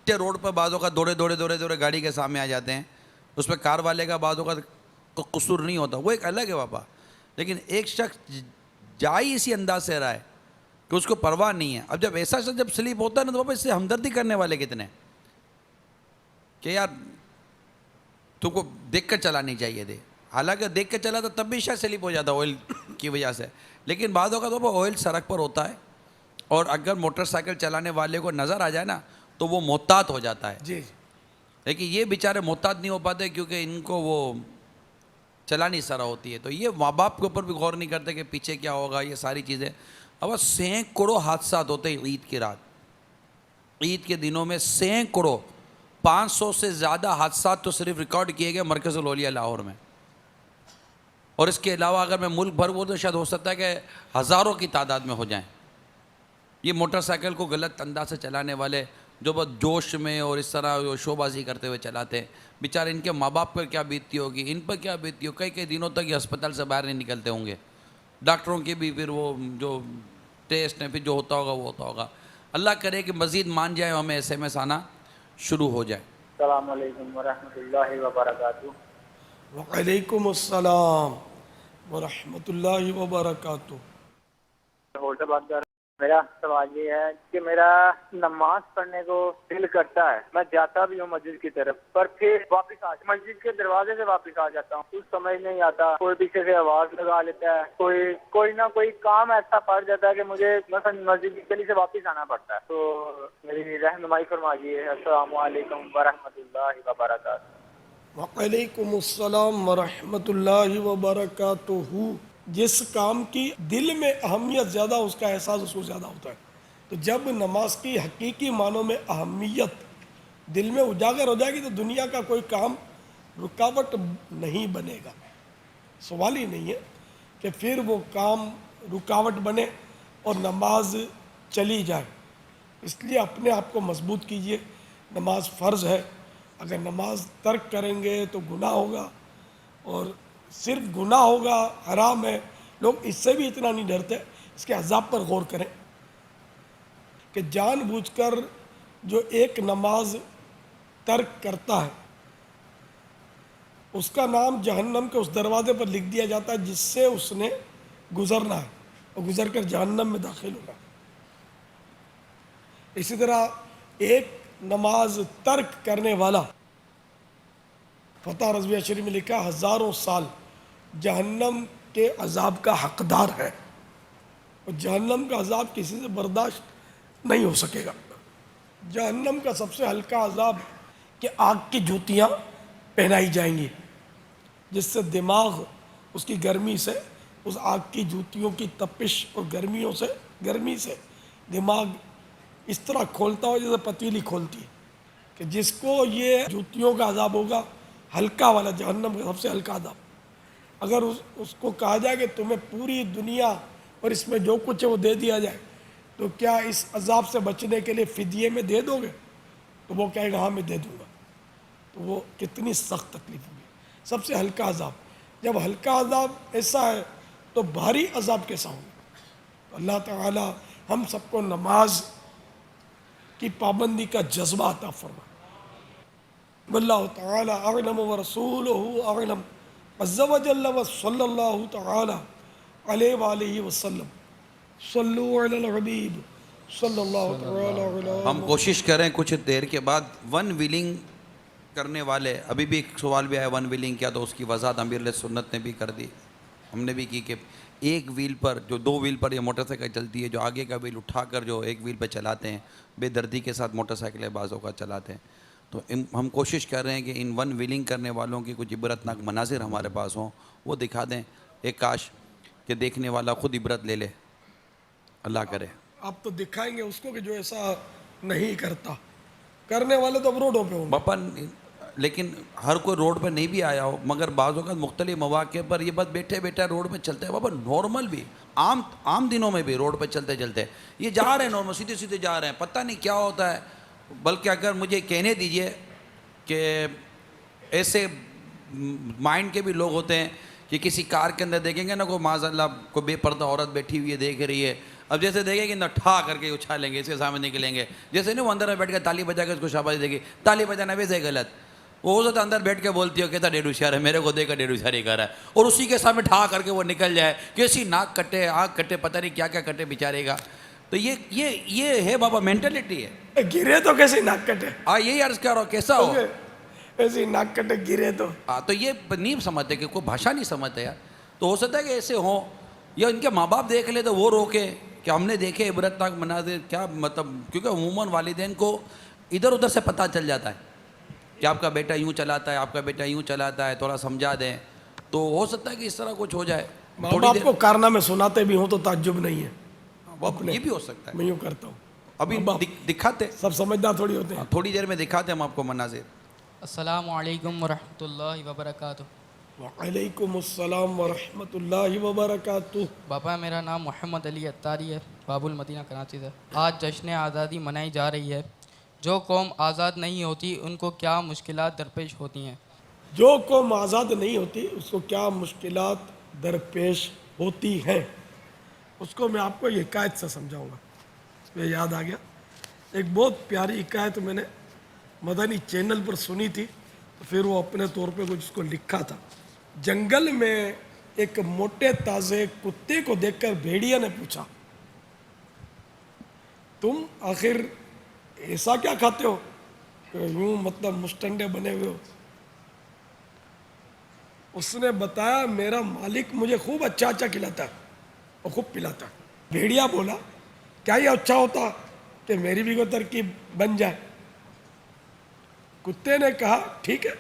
روڈ پر بعضوں کا دوڑے گاڑی کے سامنے آ جاتے ہیں، اس پہ کار والے کا بعضوں کا قصور نہیں ہوتا، وہ ایک الگ ہے بابا۔ لیکن ایک شخص جا ہی اسی انداز سے رہا ہے کہ اس کو پرواہ نہیں ہے۔ اب جب ایسا شخص جب سلیپ ہوتا ہے نا تو بابا اس سے ہمدردی کرنے والے کتنے کہ یار تم کو دیکھ کر چلانی چاہیے تھی، حالانکہ دیکھ کر چلا تھا تب بھی شاید سلیپ ہو جاتا آئل کی وجہ سے، لیکن بعضوں کا تو آئل سڑک پر ہوتا ہے، اور اگر موٹر سائیکل چلانے والے کو نظر آ جائے نا تو وہ محتاط ہو جاتا ہے۔ جی لیکن یہ بیچارے محتاط نہیں ہو پاتے کیونکہ ان کو وہ چلانی سرا ہوتی ہے، تو یہ ماں باپ کے اوپر بھی غور نہیں کرتے کہ پیچھے کیا ہوگا، یہ ساری چیزیں۔ اب سینکڑوں حادثات ہوتے ہیں عید کی رات، عید کے دنوں میں سینکڑوں، 500 سے زیادہ حادثات تو صرف ریکارڈ کیے گئے مرکز الاولیاء لاہور میں، اور اس کے علاوہ اگر میں ملک بھر وہ تو شاید ہو سکتا ہے کہ ہزاروں کی تعداد میں ہو جائیں۔ یہ موٹر سائیکل کو غلط انداز سے چلانے والے جو بہت جوش میں اور اس طرح شو بازی کرتے ہوئے چلاتے ہیں، بیچارے ان کے ماں باپ پر کیا بیتتی ہوگی، ان پر کیا بیتتی ہوگی، کئی دنوں تک یہ ہسپتال سے باہر نہیں نکلتے ہوں گے، ڈاکٹروں کی بھی پھر وہ جو ٹیسٹ ہیں پھر جو ہوتا ہوگا وہ ہوتا ہوگا۔ اللہ کرے کہ مزید مان جائے، ہمیں ایس ایم ایس آنا شروع ہو جائے۔ السلام علیکم ورحمۃ اللہ وبرکاتہ۔ وعلیکم السلام ورحمۃ اللہ وبرکاتہ۔ ہوٹل بات کر رہا ہوں۔ میرا سوال یہ ہے کہ میرا نماز پڑھنے کو دل کرتا ہے، میں جاتا بھی ہوں مسجد کی طرف، پر پھر واپس مسجد کے دروازے سے واپس آ جاتا ہوں، کچھ سمجھ نہیں آتا، کوئی پیچھے سے آواز لگا لیتا ہے، کوئی نہ کوئی کام ایسا پڑ جاتا ہے کہ مجھے مثلا مسجد کی گلی سے واپس آنا پڑتا ہے، تو میری رہنمائی فرمائیے۔ السلام علیکم ورحمۃ اللہ وبرکاتہ۔ وعلیکم السلام ورحمۃ اللہ وبرکاتہ۔ جس کام کی دل میں اہمیت زیادہ، اس کا احساس اس کو زیادہ ہوتا ہے، تو جب نماز کی حقیقی معنوں میں اہمیت دل میں اجاگر ہو جائے گی تو دنیا کا کوئی کام رکاوٹ نہیں بنے گا۔ سوال ہی نہیں ہے کہ پھر وہ کام رکاوٹ بنے اور نماز چلی جائے۔ اس لیے اپنے آپ کو مضبوط کیجئے، نماز فرض ہے، اگر نماز ترک کریں گے تو گناہ ہوگا، اور صرف گناہ ہوگا، حرام ہے۔ لوگ اس سے بھی اتنا نہیں ڈرتے، اس کے عذاب پر غور کریں کہ جان بوجھ کر جو ایک نماز ترک کرتا ہے اس کا نام جہنم کے اس دروازے پر لکھ دیا جاتا ہے جس سے اس نے گزرنا ہے، اور گزر کر جہنم میں داخل ہونا ہے۔ اسی طرح ایک نماز ترک کرنے والا، فتح رضویہ شریف میں لکھا، ہزاروں سال جہنم کے عذاب کا حقدار ہے، اور جہنم کا عذاب کسی سے برداشت نہیں ہو سکے گا۔ جہنم کا سب سے ہلکا عذاب کہ آگ کی جوتیاں پہنائی جائیں گی، جس سے دماغ اس کی گرمی سے، اس آگ کی جوتیوں کی تپش اور گرمی سے دماغ اس طرح کھولتا ہو جیسے پتیلی کھولتی ہے، کہ جس کو یہ جوتیوں کا عذاب ہوگا، ہلکا والا جہنم کا سب سے ہلکا عذاب۔ اگر اس کو کہا جائے کہ تمہیں پوری دنیا اور اس میں جو کچھ ہے وہ دے دیا جائے تو کیا اس عذاب سے بچنے کے لیے فدیے میں دے دو گے؟ تو وہ کہے گا ہاں میں دے دوں گا۔ تو وہ کتنی سخت تکلیف ہوگی، سب سے ہلکا عذاب۔ جب ہلکا عذاب ایسا ہے تو بھاری عذاب کیسا ہوگا؟ تو اللہ تعالی ہم سب کو نماز کی پابندی کا جذبہ عطا فرمائے۔ واللہ تعالی اعلم ورسولہ اعلم، عز وجل وصلی اللہ تعالی علیہ وآلہ وسلم۔ صلو علی الحبیب صلی اللہ تعالی علیہ۔ ہم کوشش کریں کچھ دیر کے بعد ون ویلنگ کرنے والے، ابھی بھی ایک سوال بھی آیا ون ویلنگ کیا، تو اس کی وضاحت امیر علیہ سنت نے بھی کر دی، ہم نے بھی کی کہ ایک ویل پر، جو دو ویل پر یہ موٹر سائیکل چلتی ہے، جو آگے کا ویل اٹھا کر جو ایک ویل پہ چلاتے ہیں، بے دردی کے ساتھ موٹر سائیکلیں بعضوں کا چلاتے ہیں، تو ہم کوشش کر رہے ہیں کہ ان ون ویلنگ کرنے والوں کی کچھ عبرتناک مناظر ہمارے پاس ہوں، وہ دکھا دیں، ایک کاش کہ دیکھنے والا خود عبرت لے لے، اللہ کرے۔ آپ تو دکھائیں گے اس کو کہ جو ایسا نہیں کرتا، کرنے والے تو اب روڈوں پہ ہوں گے۔ باپا لیکن ہر کوئی روڈ پہ نہیں بھی آیا ہو، مگر بعض اوقات مختلف مواقع پر یہ بات بیٹھے بیٹھے روڈ پہ چلتے ہیں، باپا نارمل بھی عام دنوں میں بھی روڈ پہ چلتے چلتے یہ جا رہے ہیں، نارمل سیدھے سیدھے جا رہے ہیں، پتہ نہیں کیا ہوتا ہے۔ بلکہ اگر مجھے کہنے دیجئے کہ ایسے مائنڈ کے بھی لوگ ہوتے ہیں کہ کسی کار کے اندر دیکھیں گے نا کوئی معاذ اللہ کوئی بے پردہ عورت بیٹھی ہوئی ہے دیکھ رہی ہے، اب جیسے دیکھیں گے نا ٹھا کر کے اچھالیں گے، اس کے سامنے نکلیں گے، جیسے نہیں وہ اندر میں بیٹھ کے تالی بجا کے اس کو شاباشی دے گی، تالی بجانا ویسے غلط، وہ ہو سکتا اندر بیٹھ کے بولتی ہو کہتا ڈیڑھ ہوشیار ہے، میرے کو دے کر ڈیڑھ ہوشیاری کر رہا ہے، اور اسی کے سامنے ٹھا کر کے وہ نکل جائے، کیسی ناک کٹے آنکھ کٹے پتہ نہیں کیا کیا کٹے بیچارے گا۔ تو یہ ہے بابا مینٹلٹی ہے۔ گرے تو کیسے ناک کٹے، یہی عرض کر رہا ہوں کیسا ہو، ایسے ناک کٹے گرے تو یہ نہیں سمجھتے کہ کوئی بھاشا نہیں سمجھتے یار، تو ہو سکتا ہے کہ ایسے ہوں، یا ان کے ماں باپ دیکھ لے تو وہ روکے کہ ہم نے دیکھے عبرتناک مناظر، کیا مطلب، کیونکہ عموماً والدین کو ادھر ادھر سے پتہ چل جاتا ہے کہ آپ کا بیٹا یوں چلاتا ہے، آپ کا بیٹا یوں چلاتا ہے، تھوڑا سمجھا دیں، تو ہو سکتا ہے کہ اس طرح کچھ ہو جائے۔ ماں باپ کو کارنامے سناتے بھی ہوں تو تعجب نہیں ہے، یہ بھی ہو سکتا ہے، میں یوں کرتا ہوں، ابھی دکھاتے سب سمجھدار تھوڑی ہوتے ہیں۔ تھوڑی دیر میں دکھاتے ہم آپ کو مناظر۔ السلام علیکم ورحمۃ اللہ وبرکاتہ۔ وعلیکم السلام ورحمۃ اللہ وبرکاتہ. باپا میرا نام محمد علی اتاری ہے، باب المدینہ کراچی سے. آج جشن آزادی منائی جا رہی ہے. جو قوم آزاد نہیں ہوتی ان کو کیا مشکلات درپیش ہوتی ہیں؟ جو قوم آزاد نہیں ہوتی اس کو کیا مشکلات درپیش ہوتی ہیں، اس کو میں آپ کو یہ حکایت سے سمجھاؤں گا. اس میں یاد آ گیا ایک بہت پیاری حکایت میں نے مدنی چینل پر سنی تھی، تو پھر وہ اپنے طور پہ کچھ اس کو لکھا تھا. جنگل میں ایک موٹے تازے کتے کو دیکھ کر بھیڑیا نے پوچھا، تم آخر ایسا کیا کھاتے ہو کہ یوں مطلب مشٹنڈے بنے ہوئے ہو؟ اس نے بتایا میرا مالک مجھے خوب اچھا اچھا کھلاتا ہے اور خوب پلاتا ہے. بھیڑیا بولا کیا یہ اچھا ہوتا کہ میری بھی کوئی ترکیب بن جائے؟ کتے نے کہا ٹھیک ہے،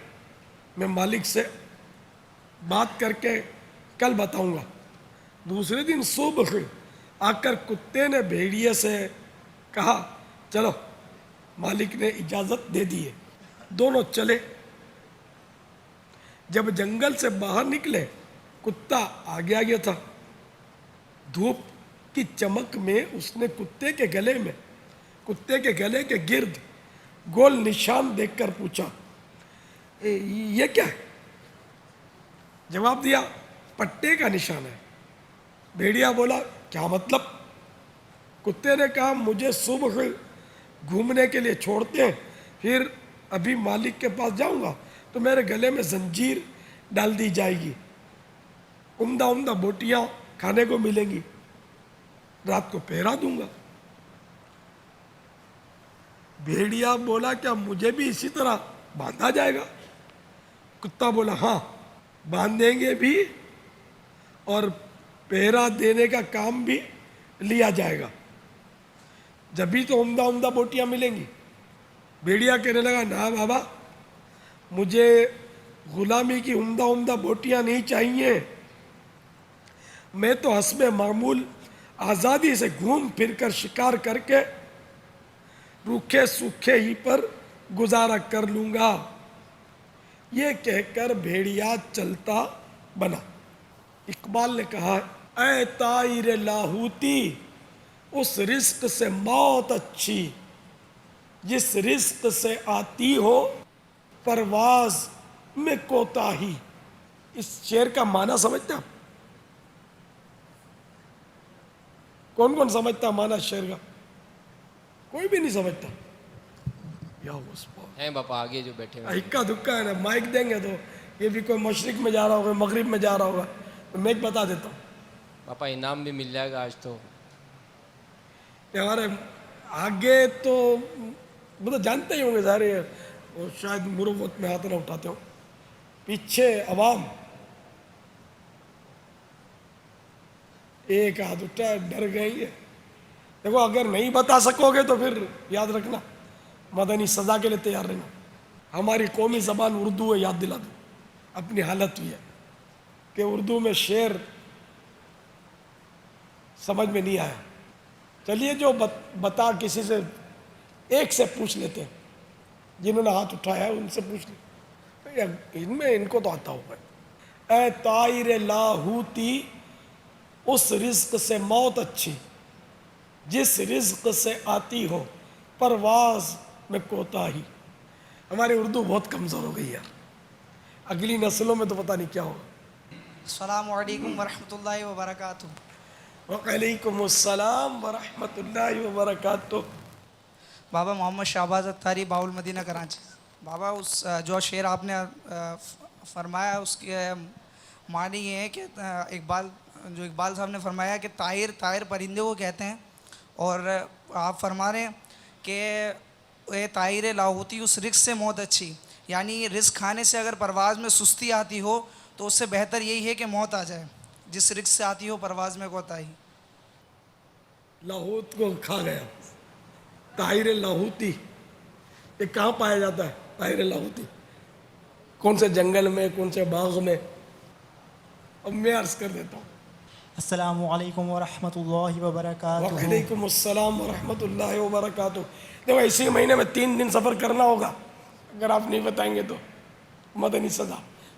میں مالک سے بات کر کے کل بتاؤں گا. دوسرے دن صبح آ کر کتے نے بھیڑیے سے کہا چلو، مالک نے اجازت دے دی ہے. دونوں چلے. جب جنگل سے باہر نکلے کتا آگے آگے تھا. دھوپ کی چمک میں اس نے کتے کے گلے کے گرد گول نشان دیکھ کر پوچھا یہ کیا ہے؟ جواب دیا پٹے کا نشان ہے. بھیڑیا بولا کیا مطلب؟ کتے نے کہا مجھے صبح گھومنے کے لیے چھوڑتے ہیں، پھر ابھی مالک کے پاس جاؤں گا تو میرے گلے میں زنجیر ڈال دی جائے گی، عمدہ عمدہ بوٹیاں کھانے کو ملیں گی، رات کو پہرا دوں گا. بھیڑیا بولا کیا مجھے بھی اسی طرح باندھا جائے گا؟ کتا بولا ہاں، باندھیں گے بھی اور پہرا دینے کا کام بھی لیا جائے گا، جبھی تو عمدہ عمدہ بوٹیاں ملیں گی. بھیڑیا کہنے لگا نا بابا، مجھے غلامی کی عمدہ عمدہ بوٹیاں نہیں چاہیے، میں تو حسب معمول آزادی سے گھوم پھر کر شکار کر کے روکھے سوکھے ہی پر گزارا کر لوں گا. یہ کہہ کر بھیڑیا چلتا بنا. اقبال نے کہا اے طائر لاہوتی، اس رزق سے موت اچھی جس رزق سے آتی ہو پرواز میں کوتاہی. اس شعر کا معنی سمجھتے آپ؟ کون کون سمجھتا معنی شعر کا؟ کوئی بھی نہیں سمجھتا. یا ہیں باپا آگے جو بیٹھے ہوئے اکا دکا ہے نا. مائک دیں گے تو یہ بھی کوئی مشرق میں جا رہا ہوگا، مغرب میں جا رہا ہوگا، تو میں بتا دیتا ہوں. باپا انعام بھی مل جائے گا آج تو. ہمارے آگے تو مطلب جانتے ہی ہوں گے سارے، اور شاید مروت میں ہاتھ نہ اٹھاتے ہوں. پیچھے عوام ایک ہاتھ اٹھا، ڈر گئی ہے. دیکھو اگر نہیں بتا سکو گے تو پھر یاد رکھنا مدنی سزا کے لیے تیار رہنا. ہماری قومی زبان اردو ہے، یاد دلا دو. اپنی حالت یہ ہے کہ اردو میں شعر سمجھ میں نہیں آیا. چلیے جو بتا کسی سے ایک سے پوچھ لیتے ہیں، جنہوں نے ہاتھ اٹھایا ہے ان سے پوچھ لیں، ان کو تو آتا ہوگا. اے طائر لاہوتی، اس رزق سے موت اچھی جس رزق سے آتی ہو پرواز میں کوتاہی. ہماری اردو بہت کمزور ہو گئی ہے، اگلی نسلوں میں تو پتہ نہیں کیا ہوگا. السلام علیکم ورحمۃ اللہ وبرکاتہ. وعلیکم السلام ورحمۃ اللہ وبرکاتہ. بابا محمد شہباز اتاری، باول مدینہ کراچی. بابا اس جو شعر آپ نے فرمایا اس کے معنی یہ ہے کہ اقبال صاحب نے فرمایا کہ طائر پرندے کو کہتے ہیں، اور آپ فرما رہے ہیں کہ اے طائر لاہوتی، اس رزق سے موت اچھی، یعنی رزق کھانے سے اگر پرواز میں سستی آتی ہو تو اس سے بہتر یہی ہے کہ موت آ جائے، جس رزق سے آتی ہو پرواز میں کوتاہی. لاہوت کو کھا گیا. طائر لاہوتی یہ کہاں پایا جاتا ہے؟ طائر لاہوتی کون سے جنگل میں، کون سے باغ میں؟ اب میں عرض کر دیتا ہوں. السلام علیکم ورحمۃ اللہ وبرکاتہ. وعلیکم السلام ورحمۃ اللہ وبرکاتہ. دیکھو اسی مہینے میں 3 دن سفر کرنا ہوگا، اگر آپ نہیں بتائیں گے تو مدنی سزا.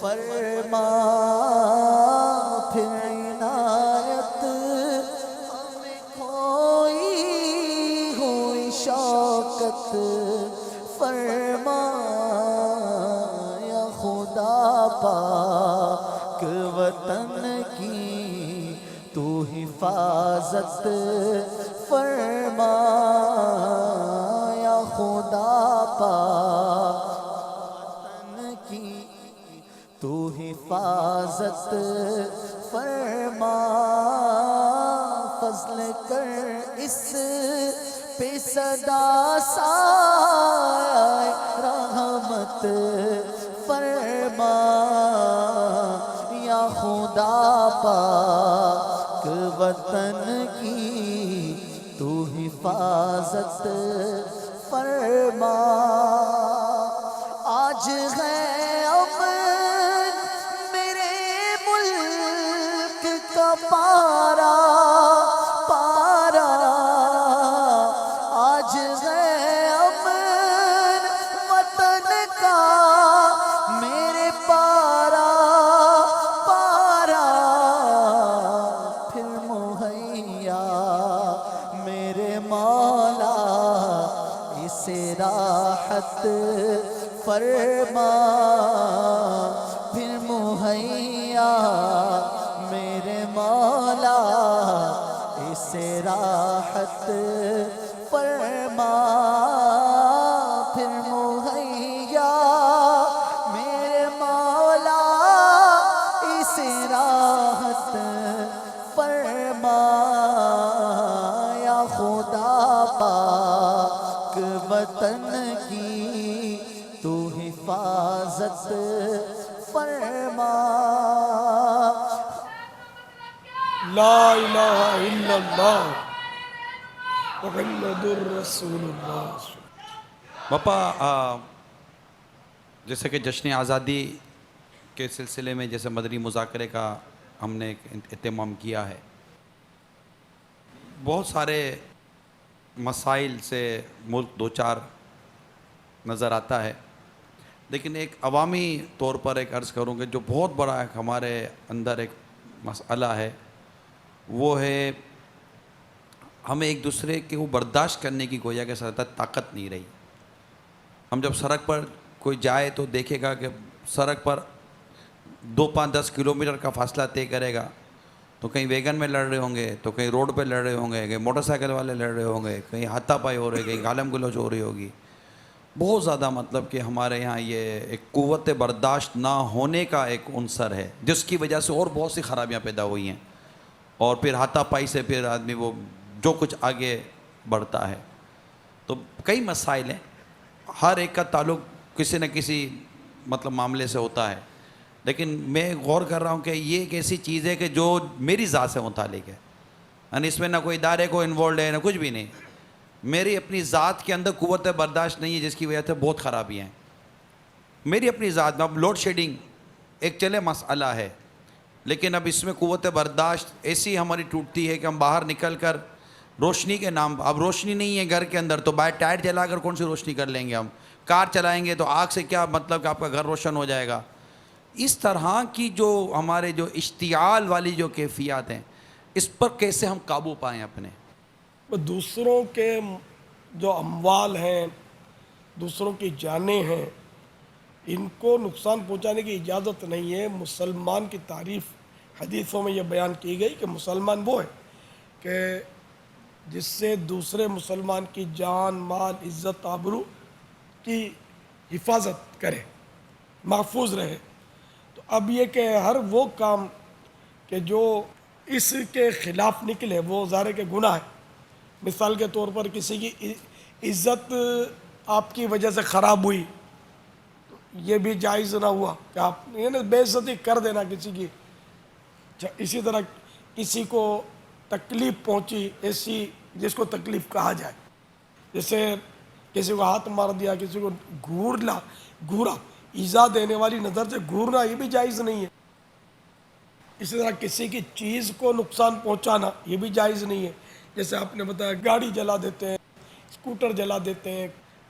فرما پھر عنایت ہمیں کھوئی ہوئی شوکت فرما یا خدا پاک وطن کی تو حفاظت فرما یا خدا پاک وطن کی تو حفاظت فرما فضل کر اس پہ صدا سایہ رحمت فرما یا خدا پاک وطن کی تو حفاظت فرما آج ہے امن میرے ملک کا پارا پارا آج ہے امن وطن کا میرے پارا پارا پھر مہیا میرے مولا اسے راحت فرما پھر مہیا میرے مولا اسے راحت فرما پھر مہیا میرے مولا اسے راحت فرما یا خدا پاک وطن کی تو حفاظت فرما لا الہ الا اللہ محمد الرسول اللہ. باپا جیسے کہ جشن آزادی کے سلسلے میں جیسے مدنی مذاکرے کا ہم نے اہتمام کیا ہے، بہت سارے مسائل سے ملک دو چار نظر آتا ہے، لیکن ایک عوامی طور پر ایک عرض کروں کہ جو بہت بڑا ایک ہمارے اندر ایک مسئلہ ہے وہ ہے ہمیں ایک دوسرے کو برداشت کرنے کی گویا کہ طاقت نہیں رہی. ہم جب سڑک پر کوئی جائے تو دیکھے گا کہ سڑک پر 2-5-10 کلومیٹر کا فاصلہ طے کرے گا تو کہیں ویگن میں لڑ رہے ہوں گے، تو کہیں روڈ پہ لڑ رہے ہوں گے، کہیں موٹر سائیکل والے لڑ رہے ہوں گے، کہیں ہاتھا پائی ہو رہے، کہیں گالم گلوچ ہو رہی ہوگی. بہت زیادہ مطلب کہ ہمارے یہاں یہ ایک قوت برداشت نہ ہونے کا ایک عنصر ہے جس کی وجہ سے اور بہت سی خرابیاں پیدا ہوئی ہیں، اور پھر ہاتھا پائی سے پھر آدمی وہ جو کچھ آگے بڑھتا ہے. تو کئی مسائل ہیں، ہر ایک کا تعلق کسی نہ کسی مطلب معاملے سے ہوتا ہے، لیکن میں غور کر رہا ہوں کہ یہ ایک ایسی چیز ہے کہ جو میری ذات سے متعلق ہے، یعنی اس میں نہ کوئی ادارے کو انوالوڈ ہے نہ کچھ بھی نہیں. میری اپنی ذات کے اندر قوت برداشت نہیں ہے جس کی وجہ سے بہت خرابیاں ہیں. میری اپنی ذات میں اب لوڈ شیڈنگ ایک چلے مسئلہ ہے، لیکن اب اس میں قوت برداشت ایسی ہماری ٹوٹتی ہے کہ ہم باہر نکل کر روشنی کے نام، اب روشنی نہیں ہے گھر کے اندر تو باہر ٹائر جلا کر کون سی روشنی کر لیں گے. ہم کار چلائیں گے تو آگ سے کیا مطلب کہ آپ کا گھر روشن ہو جائے گا. اس طرح کی جو ہمارے جو اشتعال والی جو کیفیات ہیں اس پر کیسے ہم قابو پائیں اپنے؟ دوسروں کے جو اموال ہیں، دوسروں کی جانیں ہیں، ان کو نقصان پہنچانے کی اجازت نہیں ہے. مسلمان کی تعریف حدیثوں میں یہ بیان کی گئی کہ مسلمان وہ ہے کہ جس سے دوسرے مسلمان کی جان، مال، عزت، آبرو کی حفاظت کرے، محفوظ رہے. تو اب یہ کہ ہر وہ کام کہ جو اس کے خلاف نکلے وہ ظاہر کے گناہ ہے. مثال کے طور پر کسی کی عزت آپ کی وجہ سے خراب ہوئی، یہ بھی جائز نہ ہوا کہ آپ یعنی بے عزتی کر دینا کسی کی. اسی طرح کسی کو تکلیف پہنچی، ایسی جس کو تکلیف کہا جائے، جیسے کسی کو ہاتھ مار دیا، کسی کو گھورا، ایذا دینے والی نظر سے گھورنا، یہ بھی جائز نہیں ہے. اسی طرح کسی کی چیز کو نقصان پہنچانا یہ بھی جائز نہیں ہے. جیسے آپ نے بتایا گاڑی جلا دیتے ہیں، اسکوٹر جلا دیتے ہیں،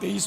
23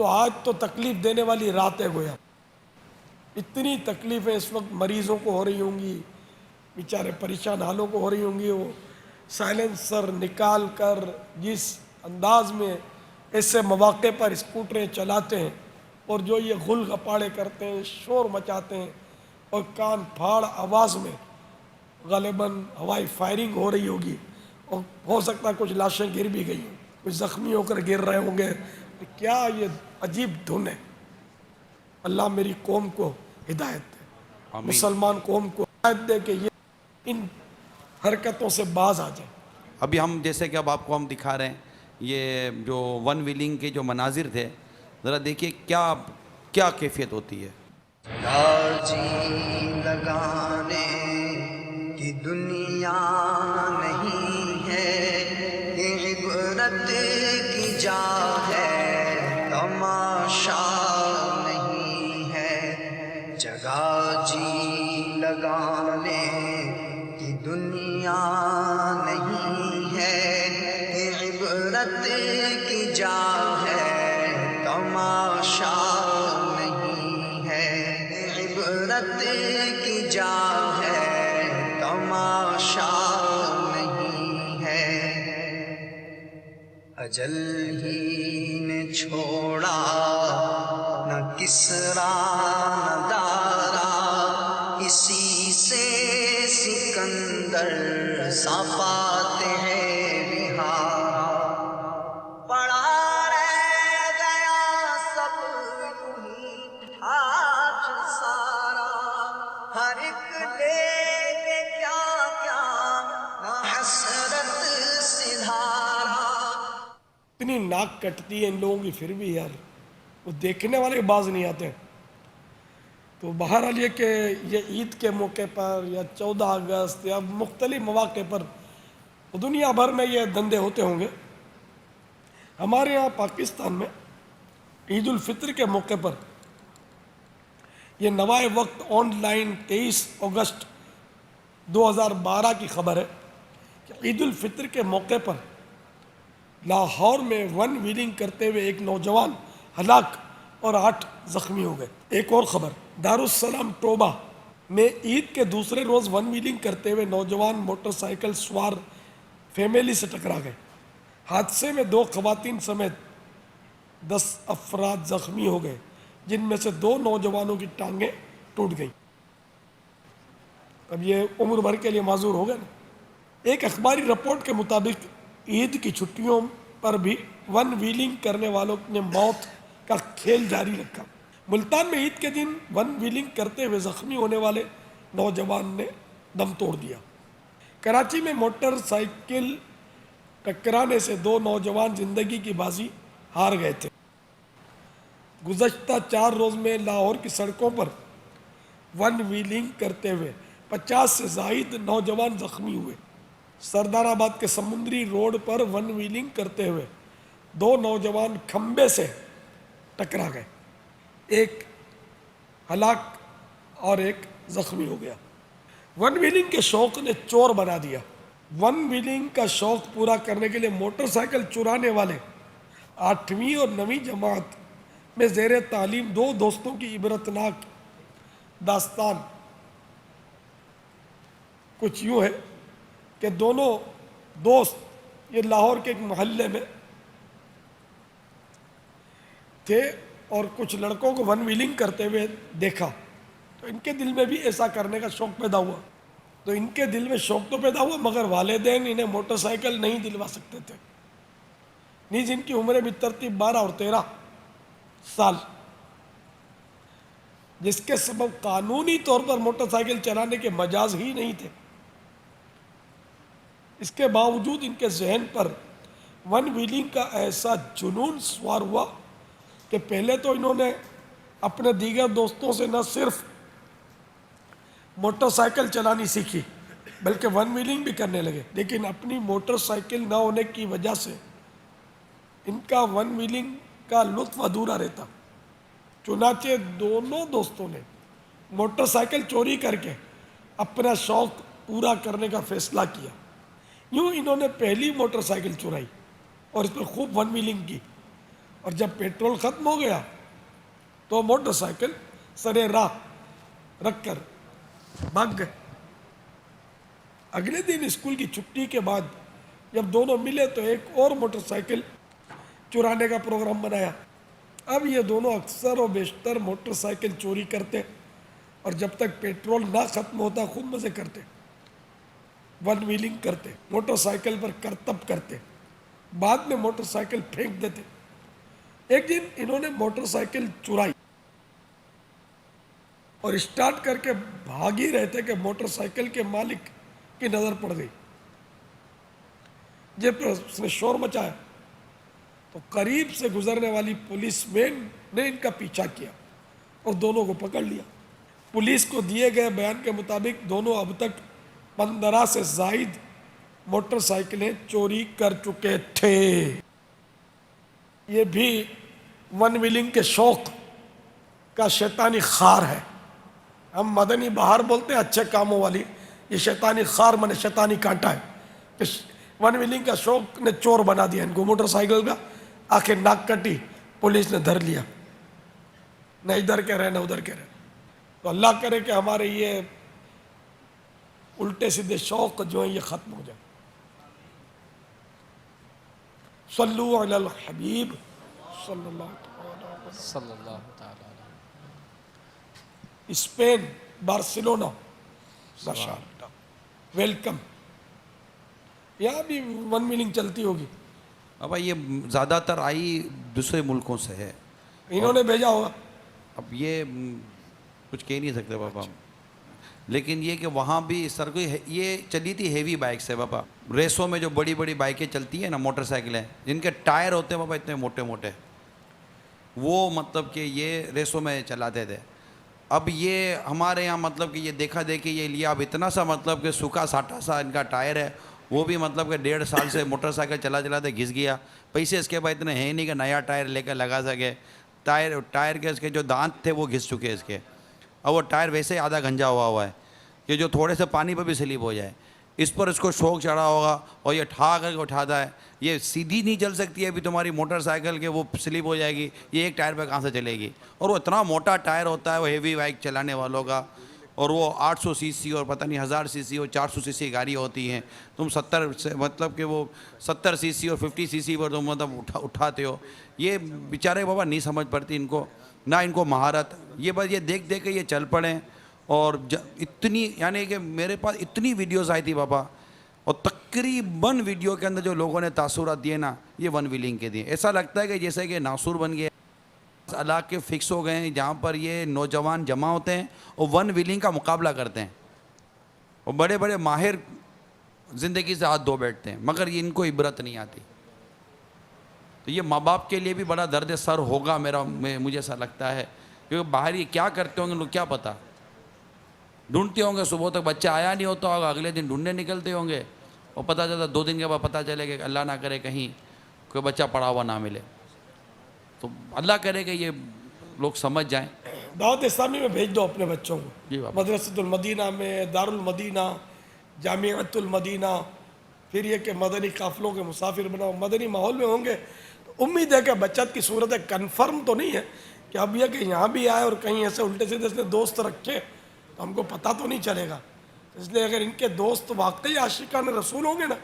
تو آج تو تکلیف دینے والی رات ہے گویا. اتنی تکلیفیں اس وقت مریضوں کو ہو رہی ہوں گی, بیچارے پریشان حالوں کو ہو رہی ہوں گی. وہ سائلنسر نکال کر جس انداز میں ایسے مواقع پر اسکوٹریں چلاتے ہیں اور جو یہ غل غپاڑے کرتے ہیں, شور مچاتے ہیں, اور کان پھاڑ آواز میں غالباً ہوائی فائرنگ ہو رہی ہوگی, اور ہو سکتا ہے کچھ لاشیں گر بھی گئی ہوں, کچھ زخمی ہو کر گر رہے ہوں گے. کیا یہ عجیب دھن ہے. اللہ میری قوم کو ہدایت دے, مسلمان قوم کو ہدایت دے کہ یہ ان حرکتوں سے باز آ جائیں. ابھی ہم جیسے کہ اب آپ کو ہم دکھا رہے ہیں یہ جو ون ویلنگ کے جو مناظر تھے, ذرا دیکھیے کیا کیفیت ہوتی ہے. جی لگانے کی دنیا نہیں ہے, عبرت کی جا ہے, تماشا نہیں ہے. جگہ جی لگانے کی دنیا نہیں ہے, عبرت کی جا ہے, تماشا نہیں ہے. عبرت کی جا ہے, تماشا نہیں ہے. اجل ہی نے چھوڑا نہ کسرا نہ دارا, اسی سے سکندر صفات ہے بہارا. پڑا رہ گیا سب یوں ہی آج سارا, ہر ایک لے کے کیا کیا نہ حسرت سدھارا. اتنی ناک کٹتی ہے ان لوگوں کی, پھر بھی یار وہ دیکھنے والے باز نہیں آتے. تو بہرحال یہ کہ یہ عید کے موقع پر یا 14 اگست یا مختلف مواقع پر دنیا بھر میں یہ دھندے ہوتے ہوں گے. ہمارے یہاں پاکستان میں عید الفطر کے موقع پر یہ نوائے وقت آن لائن 23 اگست 2012 کی خبر ہے کہ عید الفطر کے موقع پر لاہور میں ون ویلنگ کرتے ہوئے ایک نوجوان ہلاک اور 8 زخمی ہو گئے. ایک اور خبر, دارالسلام ٹوبہ میں عید کے دوسرے روز ون ویلنگ کرتے ہوئے نوجوان موٹر سائیکل سوار فیملی سے ٹکرا گئے. حادثے میں 2 خواتین سمیت 10 افراد زخمی ہو گئے, جن میں سے 2 نوجوانوں کی ٹانگیں ٹوٹ گئیں. اب یہ عمر بھر کے لیے معذور ہو گئے نا. ایک اخباری رپورٹ کے مطابق عید کی چھٹیوں پر بھی ون ویلنگ کرنے والوں نے موت کا کھیل جاری رکھا. ملتان میں عید کے دن ون ویلنگ کرتے ہوئے زخمی ہونے والے نوجوان نے دم توڑ دیا. کراچی میں موٹر سائیکل ٹکرانے سے 2 نوجوان زندگی کی بازی ہار گئے تھے. گزشتہ 4 روز میں لاہور کی سڑکوں پر ون ویلنگ کرتے ہوئے 50 سے زائد نوجوان زخمی ہوئے. سردار آباد کے سمندری روڈ پر ون ویلنگ کرتے ہوئے 2 نوجوان کھمبے سے ٹکرا گئے, ایک ہلاک اور ایک زخمی ہو گیا. ون ویلنگ کے شوق نے چور بنا دیا. ون ویلنگ کا شوق پورا کرنے کے لیے موٹر سائیکل چرانے والے 8ویں اور 9ویں جماعت میں زیر تعلیم 2 دوستوں کی عبرتناک داستان کچھ یوں ہے کہ دونوں دوست یہ لاہور کے ایک محلے میں تھے اور کچھ لڑکوں کو ون ویلنگ کرتے ہوئے دیکھا, تو ان کے دل میں بھی ایسا کرنے کا شوق پیدا ہوا. تو ان کے دل میں شوق تو پیدا ہوا, مگر والدین انہیں موٹر سائیکل نہیں دلوا سکتے تھے. نیز ان کی عمریں بھی ترتیب 12 اور 13 سال, جس کے سبب قانونی طور پر موٹر سائیکل چلانے کے مجاز ہی نہیں تھے. اس کے باوجود ان کے ذہن پر ون ویلنگ کا ایسا جنون سوار ہوا کہ پہلے تو انہوں نے اپنے دیگر دوستوں سے نہ صرف موٹر سائیکل چلانی سیکھی بلکہ ون ویلنگ بھی کرنے لگے. لیکن اپنی موٹر سائیکل نہ ہونے کی وجہ سے ان کا ون ویلنگ کا لطف ادھورا رہتا. چنانچہ دونوں دوستوں نے موٹر سائیکل چوری کر کے اپنا شوق پورا کرنے کا فیصلہ کیا. یوں انہوں نے پہلی موٹر سائیکل چرائی اور اس پر خوب ون ویلنگ کی. اور جب پیٹرول ختم ہو گیا تو موٹر سائیکل سرے راہ رکھ کر بھاگ گئے. اگلے دن اسکول کی چھٹی کے بعد جب دونوں ملے تو ایک اور موٹر سائیکل چرانے کا پروگرام بنایا. اب یہ دونوں اکثر و بیشتر موٹر سائیکل چوری کرتے اور جب تک پیٹرول نہ ختم ہوتا خوب مزے کرتے, ون ویلنگ کرتے, موٹر سائیکل پر کرتب کرتے, بعد میں موٹر سائیکل پھینک دیتے. ایک دن انہوں نے موٹر سائیکل چرائی اور اسٹارٹ کر کے بھاگ ہی رہے تھے کہ موٹر سائیکل کے مالک کی نظر پڑ گئی. جب اس نے شور مچایا تو قریب سے گزرنے والی پولیس مین نے ان کا پیچھا کیا اور دونوں کو پکڑ لیا. پولیس کو دیے گئے بیان کے مطابق دونوں اب تک 15 سے زائد موٹر سائیکلیں چوری کر چکے تھے. یہ بھی ون ویلنگ کے شوق کا شیطانی خار ہے. ہم مدنی بہار بولتے ہیں اچھے کاموں والی, یہ شیطانی خار منے شیطانی کانٹا ہے کہ ون ویلنگ کا شوق نے چور بنا دیا ان کو. موٹر سائیکل کا آخر ناک کٹی, پولیس نے دھر لیا, نہ ادھر کے رہے نہ ادھر کے رہے. تو اللہ کرے کہ ہمارے یہ الٹے سیدھے شوق جو ہیں یہ ختم ہو جائے. صلو علی الحبیب صلی اللہ تعالی. اسپین بارسلونا, ماشاء اللہ, ویلکم. یہاں بھی ون ویلنگ چلتی ہوگی. اب یہ زیادہ تر آئی دوسرے ملکوں سے ہے, انہوں نے بھیجا ہوگا. اب یہ کچھ کہہ نہیں سکتے بابا, لیکن یہ کہ وہاں بھی اس طرح کی یہ چلی تھی ہیوی بائک سے بابا. ریسوں میں جو بڑی بڑی بائکیں چلتی ہیں نا, موٹر سائیکلیں جن کے ٹائر ہوتے ہیں بابا اتنے موٹے موٹے, وہ مطلب کہ یہ ریسوں میں چلاتے تھے. اب یہ ہمارے یہاں مطلب کہ یہ دیکھا دیکھی یہ لیا, اب اتنا سا مطلب کہ سوکھا ساٹا سا ان کا ٹائر ہے, وہ بھی مطلب کہ 1.5 سال سے موٹر سائیکل چلاتے گھس گیا. پیسے اس کے بعد اتنے ہیں نہیں کہ نیا ٹائر لے کر لگا سکے. ٹائر کے اس کے جو دانت تھے وہ گھس چکے اس کے, اور وہ ٹائر ویسے ہی آدھا گھنجا ہوا ہے کہ جو تھوڑے سے پانی پہ بھی سلپ ہو جائے. اس پر اس کو شوق چڑھا ہوگا اور یہ ٹھا کر کے اٹھاتا ہے. یہ سیدھی نہیں چل سکتی ہے ابھی تمہاری موٹر سائیکل کے, وہ سلپ ہو جائے گی, یہ ایک ٹائر پہ کہاں سے چلے گی. اور وہ اتنا موٹا ٹائر ہوتا ہے وہ ہیوی بائک چلانے والوں کا, اور وہ 800 سی سی اور پتہ نہیں 1000 سی سی اور 400 سی سی گاڑی ہوتی ہیں. تم 70 سے مطلب کہ وہ 70 سی سی اور 50 سی سی پر تم مطلب اٹھاتے ہو. یہ بیچارے بابا نہیں سمجھ پڑتی ان کو, نہ ان کو مہارت. یہ بس یہ دیکھ دیکھ کے یہ چل پڑیں. اور اتنی یعنی کہ میرے پاس اتنی ویڈیوز آئی تھی بابا, اور تقریباً ویڈیو کے اندر جو لوگوں نے تاثرات دیے نا یہ ون ویلنگ کے دیے. ایسا لگتا ہے کہ جیسے کہ ناسور بن گئے, علاقے فکس ہو گئے ہیں جہاں پر یہ نوجوان جمع ہوتے ہیں اور ون ویلنگ کا مقابلہ کرتے ہیں, اور بڑے بڑے ماہر زندگی سے ہاتھ دھو بیٹھتے ہیں, مگر یہ ان کو عبرت نہیں آتی. تو یہ ماں باپ کے لیے بھی بڑا درد سر ہوگا مجھے ایسا لگتا ہے, کیونکہ باہر یہ کیا کرتے ہوں گے ان کو کیا پتہ. ڈھونڈتے ہوں گے, صبح تک بچہ آیا نہیں ہوتا ہوگا, اگلے دن ڈھونڈنے نکلتے ہوں گے, اور پتہ چلتا 2 دن کے بعد پتہ چلے کہ اللہ نہ کرے کہیں کوئی بچہ پڑا ہوا نہ ملے. تو اللہ کرے کہ یہ لوگ سمجھ جائیں. دعوت اسلامی میں بھیج دو اپنے بچوں کو, مدرسۃ المدینہ میں, دارالمدینہ, جامعۃ المدینہ. پھر یہ کہ مدنی قافلوں کے مسافر بناؤ, مدنی ماحول میں ہوں گے تو امید ہے کہ بچت کی صورت ہے. کنفرم تو نہیں ہے کہ اب یہ کہ یہاں بھی آئے اور کہیں ایسے الٹے سیدھے اس نے دوست رکھے تو ہم کو پتہ تو نہیں چلے گا. اس لیے اگر ان کے دوست واقعی عاشقان رسول ہوں گے نا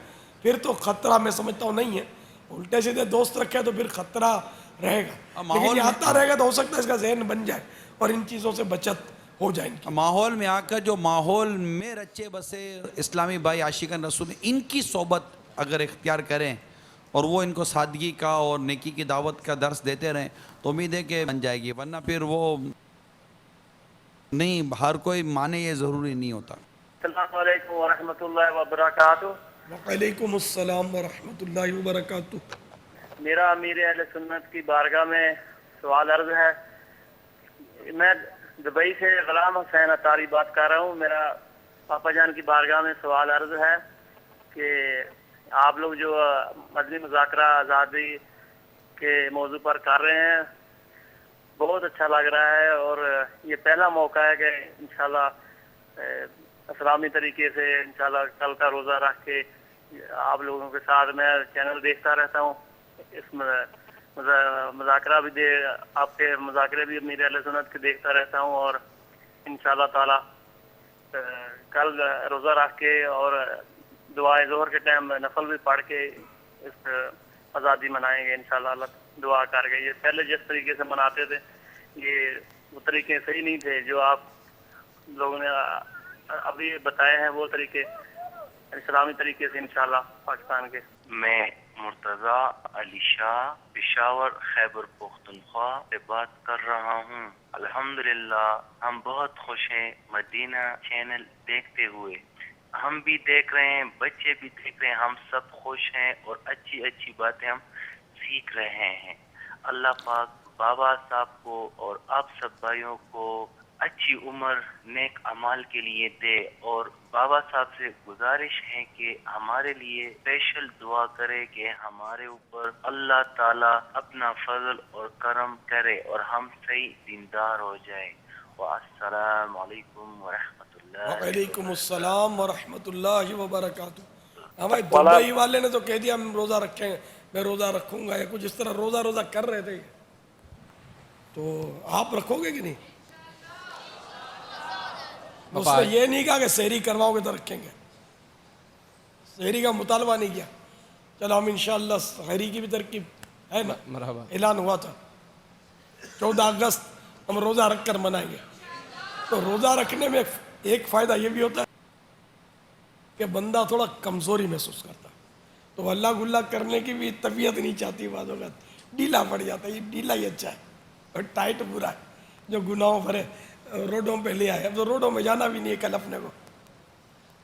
پھر تو خطرہ میں سمجھتا ہوں نہیں ہے. الٹے سیدھے دوست رکھے تو پھر خطرہ رہے گا, لیکن یہ آتا رہے گا تو ہو سکتا ہے اس کا ذہن بن جائے اور ان چیزوں سے بچت ہو جائے. ماحول میں آ کر جو ماحول میں رچے بسے اسلامی بھائی عاشقان رسول ان کی صحبت اگر اختیار کریں اور وہ ان کو سادگی کا اور نیکی کی دعوت کا درس دیتے رہیں تو امید ہے کہ بن جائے گی, ورنہ پھر وہ نہیں, ہر کوئی مانے یہ ضروری نہیں ہوتا. السلام علیکم ورحمۃ اللہ وبرکاتہ. وعلیکم السلام ورحمۃ اللہ وبرکاتہ. میرا امیر اہل سنت کی بارگاہ میں سوال عرض ہے. میں دبئی سے غلام حسین اتاری بات کر رہا ہوں. میرا پاپا جان کی بارگاہ میں سوال عرض ہے کہ آپ لوگ جو مدنی مذاکرہ آزادی کے موضوع پر کر رہے ہیں بہت اچھا لگ رہا ہے, اور یہ پہلا موقع ہے کہ انشاءاللہ اسلامی طریقے سے انشاءاللہ کل کا روزہ رکھ کے آپ لوگوں کے ساتھ میں چینل دیکھتا رہتا ہوں. اس مذاکرہ بھی آپ کے مذاکرے بھی امیر اہل سنت کے دیکھتا رہتا ہوں، اور انشاءاللہ تعالی کل روزہ رکھ کے اور دعائے ظہر کے ٹائم نفل بھی پڑھ کے اس آزادی منائیں گے انشاءاللہ. اللہ دعا کر گئی. یہ پہلے جس طریقے سے مناتے تھے یہ وہ طریقے صحیح نہیں تھے جو آپ لوگوں نے ابھی بتائے ہیں، وہ طریقے اسلامی طریقے سے انشاءاللہ پاکستان کے. میں مرتضی علی شاہ پشاور خیبر پختونخوا سے بات کر رہا ہوں. الحمدللہ ہم بہت خوش ہیں مدینہ چینل دیکھتے ہوئے. ہم بھی دیکھ رہے ہیں، بچے بھی دیکھ رہے ہیں، ہم سب خوش ہیں اور اچھی اچھی باتیں ہم سیکھ رہے ہیں. اللہ پاک بابا صاحب کو اور آپ سب بھائیوں کو اچھی عمر نیک اعمال کے لیے دے، اور بابا صاحب سے گزارش ہے کہ ہمارے لیے اسپیشل دعا کرے کہ ہمارے اوپر اللہ تعالی اپنا فضل اور کرم کرے اور ہم صحیح دیندار ہو جائے. والسلام علیکم ورحمۃ اللہ. وعلیکم السلام ورحمۃ اللہ وبرکاتہ. ہمارے دبئی والے نے تو کہہ دیا ہم روزہ رکھیں گے، میں روزہ رکھوں گا، یا کچھ اس طرح روزہ کر رہے تھے. تو آپ رکھو گے کہ نہیں؟ اس نے یہ نہیں کہا کہ سحری کرواؤ گے تو رکھیں گے، سحری کا مطالبہ نہیں کیا. چلو ہم انشاءاللہ سحری کی بھی ترکیب ہے نا، اعلان ہوا تھا 14 اگست ہم روزہ رکھ کر منائیں گے. تو روزہ رکھنے میں ایک فائدہ یہ بھی ہوتا ہے کہ بندہ تھوڑا کمزوری محسوس کرتا ہے، تو اللہ گلہ کرنے کی بھی طبیعت نہیں چاہتی، بعض اوقات ڈھیلا پڑ جاتا ہے. یہ ڈھیلا ہی اچھا ہے اور ٹائٹ برا ہے. جو گناہوں بھرے روڈوں پہ لے آئے، اب تو روڈوں میں جانا بھی نہیں ہے کل اپنے کو،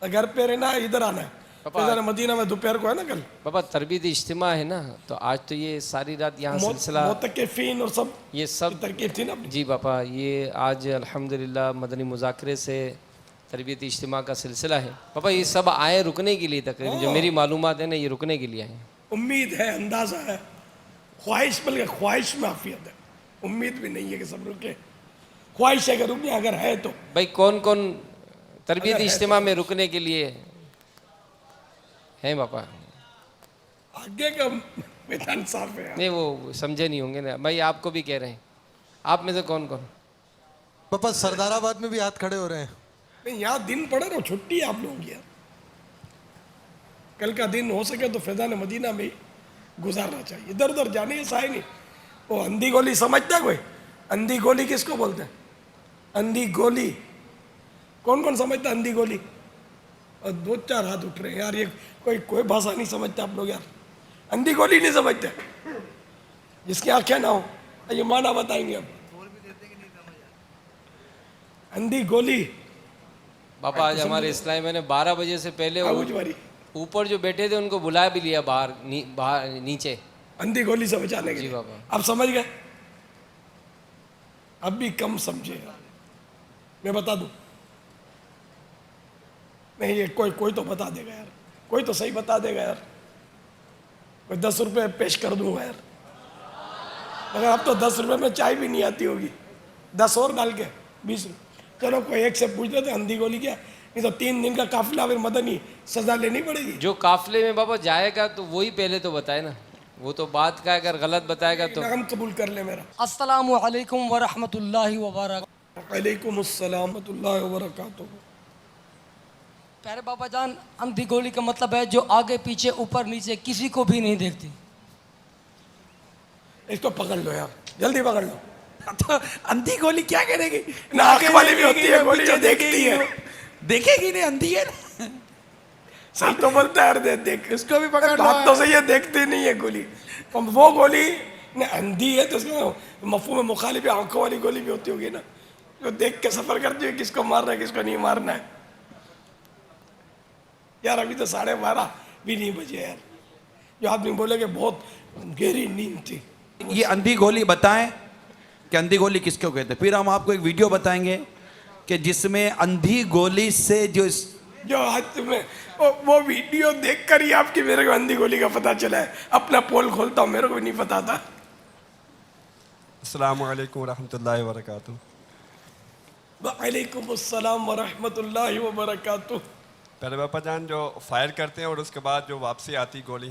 گھر پہ رہنا ہے، ادھر آنا ہے. مدینہ میں دوپہر کو ہے نا کل بابا تربیت اجتماع ہے نا، تو آج تو یہ ساری رات یہاں سلسلہ معتکفین اور سب یہ سب ترکیب تھی نا. جی بابا یہ آج الحمدللہ مدنی مذاکرے سے تربیت اجتماع کا سلسلہ ہے. بابا یہ سب آئے رکنے کے لیے، تقریباً جو میری معلومات ہے نا یہ رکنے کے لیے آئے ہیں. امید ہے، اندازہ ہے، خواہش، بلکہ خواہش میں عافیت ہے، امید بھی نہیں ہے کہ سب رکے. خواہش ہے کہ رکنے، اگر ہے تو بھائی کون کون تربیت اجتماع میں رکنے کے لیے ہیں بابا؟ آگے کا میدان صاف ہے. نہیں وہ سمجھے نہیں ہوں گے نا بھائی، آپ کو بھی کہہ رہے ہیں. آپ میں سے کون کون؟ پاپا سردار آباد میں بھی ہاتھ کھڑے ہو رہے ہیں. نہیں یہاں دن پڑے رہو، چھٹی ہے آپ لوگوں کی. کل کا دن ہو سکے تو فیضان مدینہ میں گزارنا چاہیے، ادھر ادھر جانے کے سائے نہیں. وہ اندھی گولی سمجھتا ہے کوئی؟ اندھی گولی کس کو بولتے ہیں؟ اندھی گولی کون کون سمجھتا ہے اندھی گولی؟ اور 2-4 ہاتھ اٹھ رہے ہیں یار. یہ کوئی بھاشا نہیں سمجھتا آپ لوگ یار. اندھی گولی نہیں سمجھتے، جس کی آنکھیں نہ ہو. یہ معنی بتائیں گے اب. اندھی گولی بابا آج ہمارے اسلامی میں نے 12 بجے سے پہلے اوپر جو بیٹھے تھے ان کو بلا بھی لیا باہر نیچے، اندھی گولی سے بچانے کے جی لیے. بابا اب سمجھ گئے؟ اب بھی کم سمجھے. میں بتا دوں؟ نہیں یہ کوئی تو بتا دے گا یار، کوئی تو صحیح بتا دے گا یار. کوئی 10 روپے پیش کر دوں گا یار. مگر اب تو 10 روپے میں چائے بھی نہیں آتی ہوگی. 10 اور ڈال کے 20 روپے. چلو کوئی ایک سے پوچھ لیتے اندھی گولی کیا، نہیں تو 3 دن کا قافلہ پھر مدنی سزا لینی پڑے گی. جو قافلے میں بابا جائے گا تو وہی پہلے تو بتائے نا، وہ تو بات کا اگر غلط بتائے گا تو ہم قبول کر لیں. میرا السلام علیکم ورحمۃ اللہ وبرکاتہ. وعلیکم السلام ورحمۃ اللہ وبرکاتہ. پیارے بابا جان، اندھی گولی کا مطلب ہے جو آگے پیچھے اوپر نیچے کسی کو بھی نہیں دیکھتی. اس کو پکڑ لو یار، جلدی پکڑ لو. تو اندھی گولی کیا کرے گی؟ نہ آنکھ والی بھی ہوتی ہے گولی جو دیکھتی ہے. دیکھے گی نہیں، اندھی ہے نا. صحیح تو بولتا ہے، دیکھ اس کو بھی پکڑ لو. بات تو صحیح ہے، دیکھتی نہیں ہے گولی. وہ گولی اندھی ہے تو اس کا مفہوم مخالف ہے. آنکھوں والی گولی بھی ہوتی ہوگی نا، جو دیکھ کے سفر کرتی ہے کس کو مارنا ہے کس کو نہیں مارنا ہے. یار ابھی تو 12:30 بھی نہیں بجے یار. جو آدمی بولے کہ بہت گہری نیند تھی. یہ اندھی گولی بتائیں کہ اندھی گولی کس کو کہتے ہیں. پھر ہم آپ کو ایک ویڈیو بتائیں گے کہ جس میں اندھی گولی سے جو آج تمہیں وہ ویڈیو دیکھ کر ہی آپ کی میرے کو اندھی گولی کا پتہ چلا ہے. اپنا پول کھولتا ہوں، میرے کو بھی نہیں پتا تھا. السلام علیکم ورحمۃ اللہ وبرکاتہ. وعلیکم السلام ورحمۃ اللہ وبرکاتہ. پہلے باپا جان جو فائر کرتے ہیں اور اس کے بعد جو واپسی آتی گولی،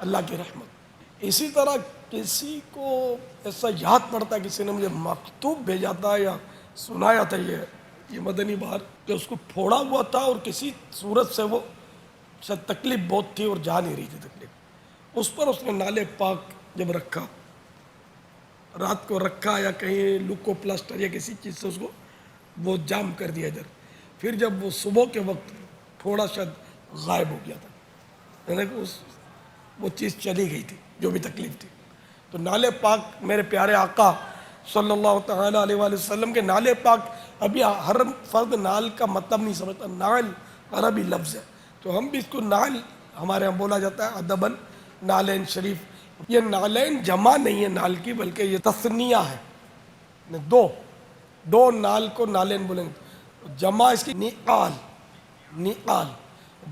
اللہ کی رحمت. اسی طرح کسی کو ایسا یاد پڑتا ہے, کسی نے مجھے مکتوب بھیجا تھا یا سنایا تھا یہ مدنی بہار, کہ اس کو پھوڑا ہوا تھا اور کسی صورت سے وہ شاید تکلیف بہت تھی اور جا نہیں رہی تھی تکلیف. اس پر اس نے نالے پاک جب رکھا, رات کو رکھا یا کہیں لوکو پلاسٹر یا کسی چیز سے اس کو وہ جام کر دیا ادھر, پھر جب وہ صبح کے وقت تھوڑا شاید غائب ہو گیا تھا, یعنی کہ وہ چیز چلی گئی تھی جو بھی تکلیف تھی. تو نالے پاک میرے پیارے آقا صلی اللہ تعالیٰ علیہ وآلہ وسلم کے نالے پاک, ابھی ہر فرد نال کا مطلب نہیں سمجھتا, نال عربی لفظ ہے, تو ہم بھی اس کو نال ہمارے یہاں بولا جاتا ہے ادباً نالین شریف. یہ نالین جمع نہیں ہے نال کی, بلکہ یہ تثنیہ ہے, دو نال کو نالین بولیں گے. جمع اس کی نعال, نعال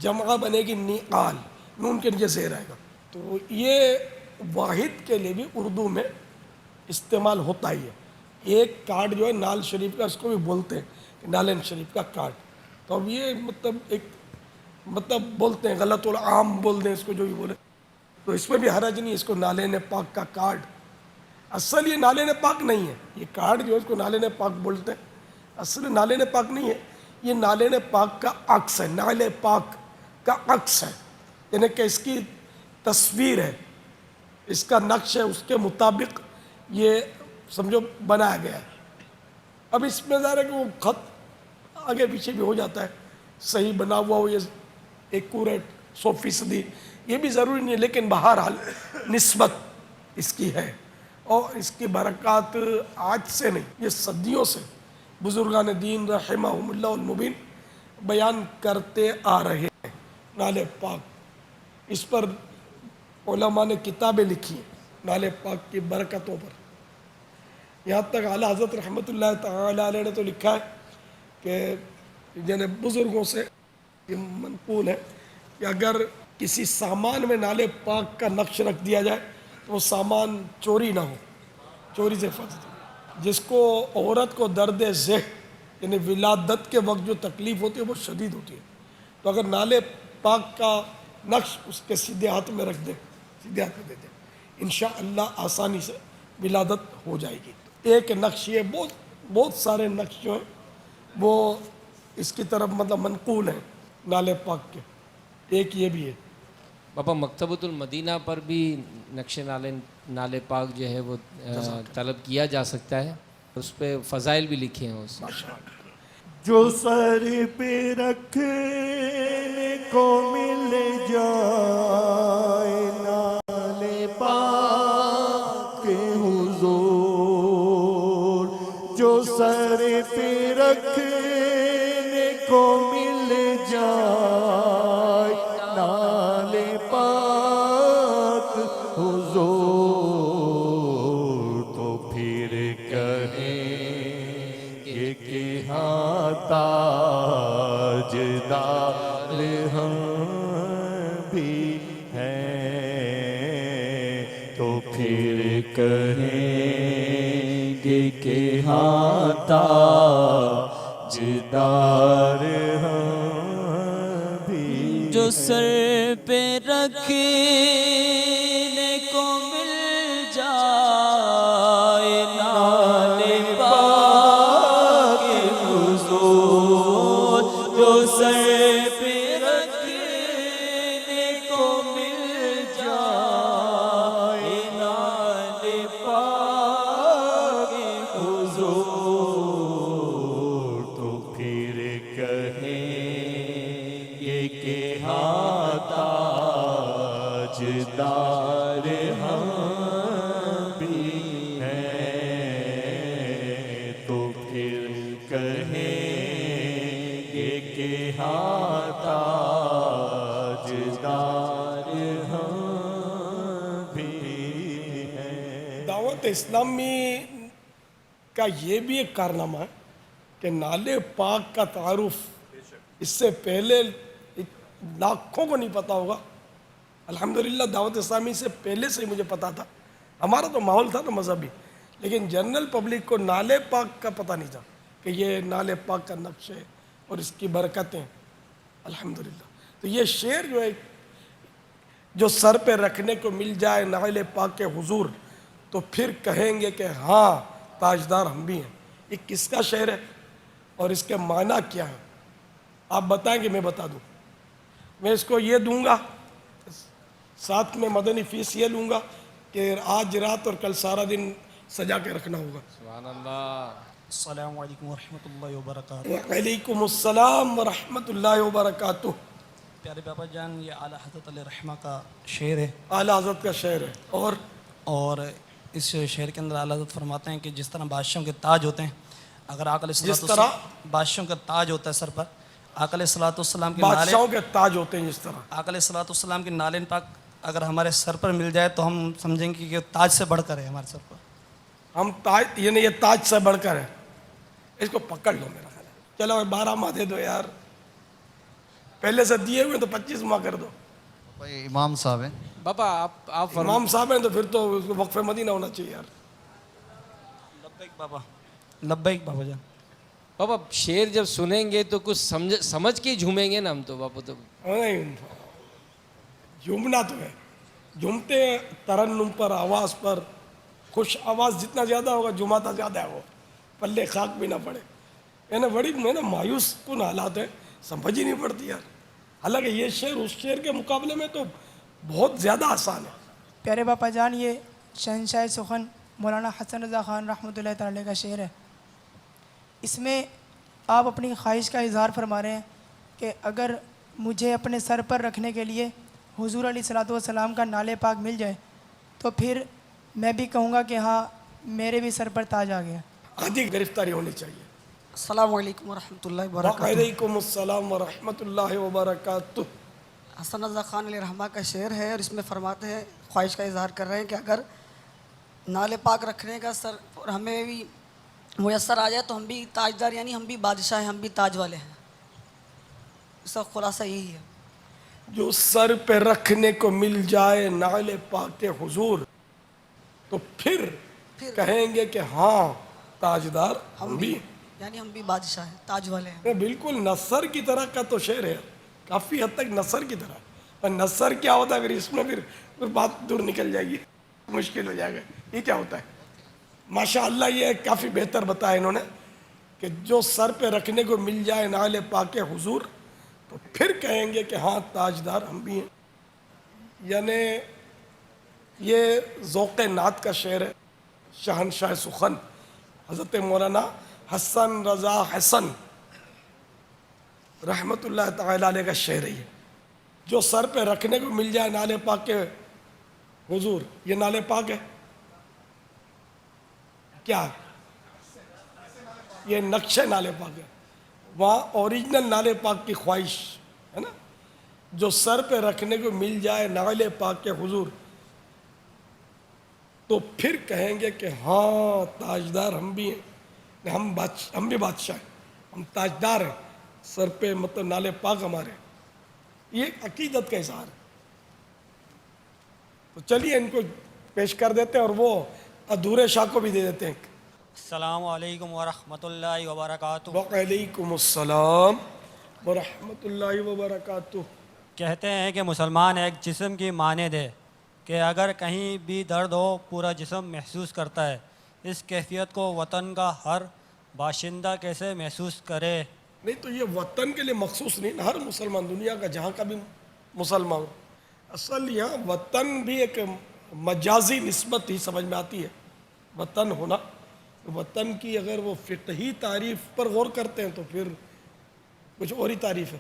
جمع بنے گی نعال, نون کے نیچے زیر آئے گا. تو یہ واحد کے لیے بھی اردو میں استعمال ہوتا ہی ہے. ایک کارڈ جو ہے نال شریف کا, اس کو بھی بولتے ہیں نالین شریف کا کارڈ. تو اب یہ مطلب بولتے ہیں, غلط العام بول دیں اس کو, جو بھی بولے, تو اس میں بھی حرج نہیں. اس کو نالین پاک کا کارڈ, اصل یہ نالین پاک نہیں ہے, یہ کارڈ جو ہے اس کو نالین پاک بولتے ہیں, اصل نالین پاک نہیں ہے, یہ نالین پاک کا عکس ہے, نالے پاک کا عکس ہے, یعنی کہ اس کی تصویر ہے, اس کا نقش ہے, اس کے مطابق یہ سمجھو بنایا گیا ہے. اب اس میں ظاہر ہے کہ وہ خط آگے پیچھے بھی ہو جاتا ہے, صحیح بنا ہوا ہو, یہ ایکوریٹ 100%, یہ بھی ضروری نہیں ہے, لیکن بہرحال نسبت اس کی ہے, اور اس کی برکات آج سے نہیں, یہ صدیوں سے بزرگان دین رحمہم اللہ المبین بیان کرتے آ رہے ہیں. نالے پاک, اس پر علماء نے کتابیں لکھی ہیں نالے پاک کی برکتوں پر. یہاں تک اعلیٰ حضرت رحمۃ اللہ تعالیٰ علیہ نے تو لکھا ہے کہ جنہیں بزرگوں سے یہ منقول ہے کہ اگر کسی سامان میں نالے پاک کا نقش رکھ دیا جائے تو وہ سامان چوری نہ ہو, چوری سے حفاظت ہو. جس کو عورت کو درد ذہ یعنی ولادت کے وقت جو تکلیف ہوتی ہے وہ شدید ہوتی ہے, تو اگر نالے پاک کا نقش اس کے سیدھے ہاتھ میں رکھ دے, سیدھے ہاتھ میں دے دے, انشاءاللہ آسانی سے ولادت ہو جائے گی. ایک نقش یہ بہت سارے نقش جو ہیں وہ اس کی طرف مطلب منقول ہیں نالے پاک کے, ایک یہ بھی ہے. بابا مکتبۃ المدینہ پر بھی نقش نالے پاک جو ہے وہ طلب کیا جا سکتا ہے, اس پہ فضائل بھی لکھے ہیں اس. جو سر پہ رکھنے کو مل جائے نالے پاک کے حضور, جو سر پہ رکھنے کو مل جائے نالے پاک حضور, تو پھر کہیں گے کہ ہاں تاجدار ہم بھی ہیں, تو پھر کہیں گے کہ ہاں تاجدار ہم بھی. جو سر پہ رکھنے کو مل جائے نالے پاک کے حضور, جو سر پہ رکھنے کو مل جائے نالے پاک کے حضور, تو پھر کہیں گے کہ ہاں تاجدار ہم بھی ہیں, تو پھر کہیں گے کہ ہاں تاجدار ہم بھی ہیں. دعوت اسلامی کا یہ بھی ایک کارنامہ ہے کہ نالے پاک کا تعارف اس سے پہلے لاکھوں کو نہیں پتا ہوگا. الحمدللہ دعوت اسلامی سے پہلے سے ہی مجھے پتا تھا, ہمارا تو ماحول تھا نا مذہبی, لیکن جنرل پبلک کو نالے پاک کا پتہ نہیں تھا کہ یہ نالے پاک کا نقش ہے اور اس کی برکتیں. الحمدللہ. تو یہ شعر جو ہے جو سر پہ رکھنے کو مل جائے نعل پاک کے حضور تو پھر کہیں گے کہ ہاں تاجدار ہم بھی ہیں. یہ کس کا شعر ہے اور اس کے معنی کیا ہے؟ آپ بتائیں کہ میں بتا دوں؟ میں اس کو یہ دوں گا، ساتھ میں مدنی فیس یہ لوں گا کہ آج رات اور کل سارا دن سجا کے رکھنا ہوگا. سبحان اللہ. السلام علیکم ورحمۃ اللہ وبرکاتہ. وعلیکم السلام ورحمۃ اللہ وبرکاتہ. پیارے باپا جان، یہ اعلیٰ حضرت علیہ رحمہ کا شعر ہے. اعلیٰ حضرت کا شعر ہے. اور اس شعر کے اندر اعلیٰ حضرت فرماتے ہیں کہ جس طرح بادشاہوں کے تاج ہوتے ہیں، اگر آقا علیہ بادشاہوں کا تاج ہوتا ہے سر پر، آقا علیہ الصلوۃ والسلام کے بادشاہوں کے تاج ہوتے ہیں، جس طرح آقا علیہ الصلوۃ والسلام کے نالین پاک اگر ہمارے سر پر مل جائے تو ہم سمجھیں گے کہ تاج سے بڑھ کر ہے ہمارے سر پر. ہم تاج، یعنی یہ تاج سے بڑھ کر ہے. اس کو پکڑ لو میرا خیال ہے. چلو 12 ماہ دے دو یار، پہلے سے دیے ہوئے تو 25 ماہ کر دو. امام صاحب ہیں بابا، آپ امام صاحب ہیں تو پھر تو وقف مدینہ ہونا چاہیے یار. لبیک بابا، لبیک بابا جان. بابا شعر جب سنیں گے تو کچھ سمجھ کے جھومیں گے نا ہم تو بابا. تو نہیں، جھومنا تو ہے، جھومتے ہیں ترنم پر، آواز پر. خوش آواز جتنا زیادہ ہوگا جھماتا زیادہ ہے، وہ پلے خاک بھی نہ پڑے. یعنی بڑی مایوس کن حالات ہیں، سمجھ ہی نہیں پڑتی یار. حالانکہ یہ شعر اس شعر کے مقابلے میں تو بہت زیادہ آسان ہے. پیارے باپا جان، یہ شہنشاہ سخن مولانا حسن رضا خان رحمۃ اللہ تعالی کا شعر ہے. اس میں آپ اپنی خواہش کا اظہار فرما رہے ہیں کہ اگر مجھے اپنے سر پر رکھنے کے لیے حضور علیہ الصلوۃ والسلام کا نالے پاک مل جائے تو پھر میں بھی کہوں گا کہ ہاں میرے بھی سر پر تاج آ گیا. آدھی گرفتاری ہونی چاہیے. السلام علیکم ورحمۃ اللہ وبرکاتہ. وعلیکم السلام ورحمۃ اللہ وبرکاتہ. حسن رضا خان علیہ رحمہ کا شعر ہے اور اس میں فرماتے ہیں، خواہش کا اظہار کر رہے ہیں کہ اگر نالے پاک رکھنے کا سر اور ہمیں بھی میسر آ جائے تو ہم بھی تاجدار، یعنی ہم بھی بادشاہ ہیں، ہم بھی تاج والے ہیں. اس کا خلاصہ یہی ہے. جو سر پہ رکھنے کو مل جائے نعل پاک کے حضور تو پھر کہیں گے کہ ہاں تاجدار ہم بھی، یعنی ہم بھی بادشاہ ہیں، تاج والے ہیں. بالکل نثر کی طرح کا تو شعر ہے، کافی حد تک نثر کی طرح. اور نثر کیا ہوتا ہے پھر اس میں پھر بات دور نکل جائے گی، مشکل ہو جائے گا. یہ کیا ہوتا ہے؟ ماشاء اللہ یہ کافی بہتر بتایا انہوں نے کہ جو سر پہ رکھنے کو مل جائے نعل پاک کے حضور تو پھر کہیں گے کہ ہاں تاجدار ہم بھی ہیں. یعنی یہ ذوق نعت کا شعر ہے. شہنشاہ سخن حضرت مولانا حسن رضا حسن رحمۃ اللہ تعالی علیہ کا شعر ہے. جو سر پہ رکھنے کو مل جائے نالے پاک کے حضور، یہ نالے پاک ہے کیا؟ یہ نقش نالے پاک ہے. وہاں اوریجنل نالے پاک کی خواہش ہے نا. جو سر پہ رکھنے کو مل جائے نالے پاک کے حضور تو پھر کہیں گے کہ ہاں تاجدار ہم بھی ہیں، ہم بھی بادشاہ ہیں، ہم تاجدار ہیں. سر پہ مطلب نالے پاک ہمارے. یہ عقیدت کا اظہار ہے. تو چلیے ان کو پیش کر دیتے ہیں اور وہ ادھورے شاہ کو بھی دے دیتے ہیں. السلام علیکم ورحمۃ اللہ وبرکاتہ. وعلیکم السلام ورحمۃ اللہ وبرکاتہ. کہتے ہیں کہ مسلمان ایک جسم کی مانند ہے کہ اگر کہیں بھی درد ہو پورا جسم محسوس کرتا ہے. اس کیفیت کو وطن کا ہر باشندہ کیسے محسوس کرے؟ نہیں تو یہ وطن کے لیے مخصوص نہیں، ہر مسلمان دنیا کا جہاں کا بھی مسلمان ہو. اصل یہاں وطن بھی ایک مجازی نسبت ہی سمجھ میں آتی ہے. وطن ہونا، وطن کی اگر وہ فقہی تعریف پر غور کرتے ہیں تو پھر کچھ اور ہی تعریف ہے.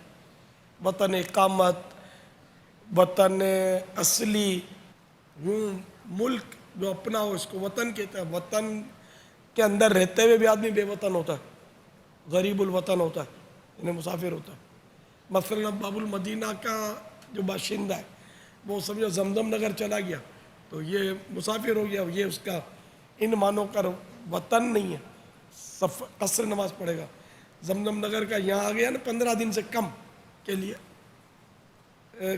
وطن اقامت، وطن اصلی، ملک جو اپنا ہو اس کو وطن کہتے ہیں. وطن کے اندر رہتے ہوئے بھی آدمی بے وطن ہوتا ہے، غریب الوطن ہوتا ہے، یعنی مسافر ہوتا ہے. مثلا باب المدینہ کا جو باشندہ ہے وہ سمجھو زمزم نگر چلا گیا تو یہ مسافر ہو گیا. یہ اس کا ان معنوں کا وطن نہیں ہے. قصر نماز پڑھے گا. زمزم نگر کا یہاں آ گیا نا 15 دن سے کم کے لیے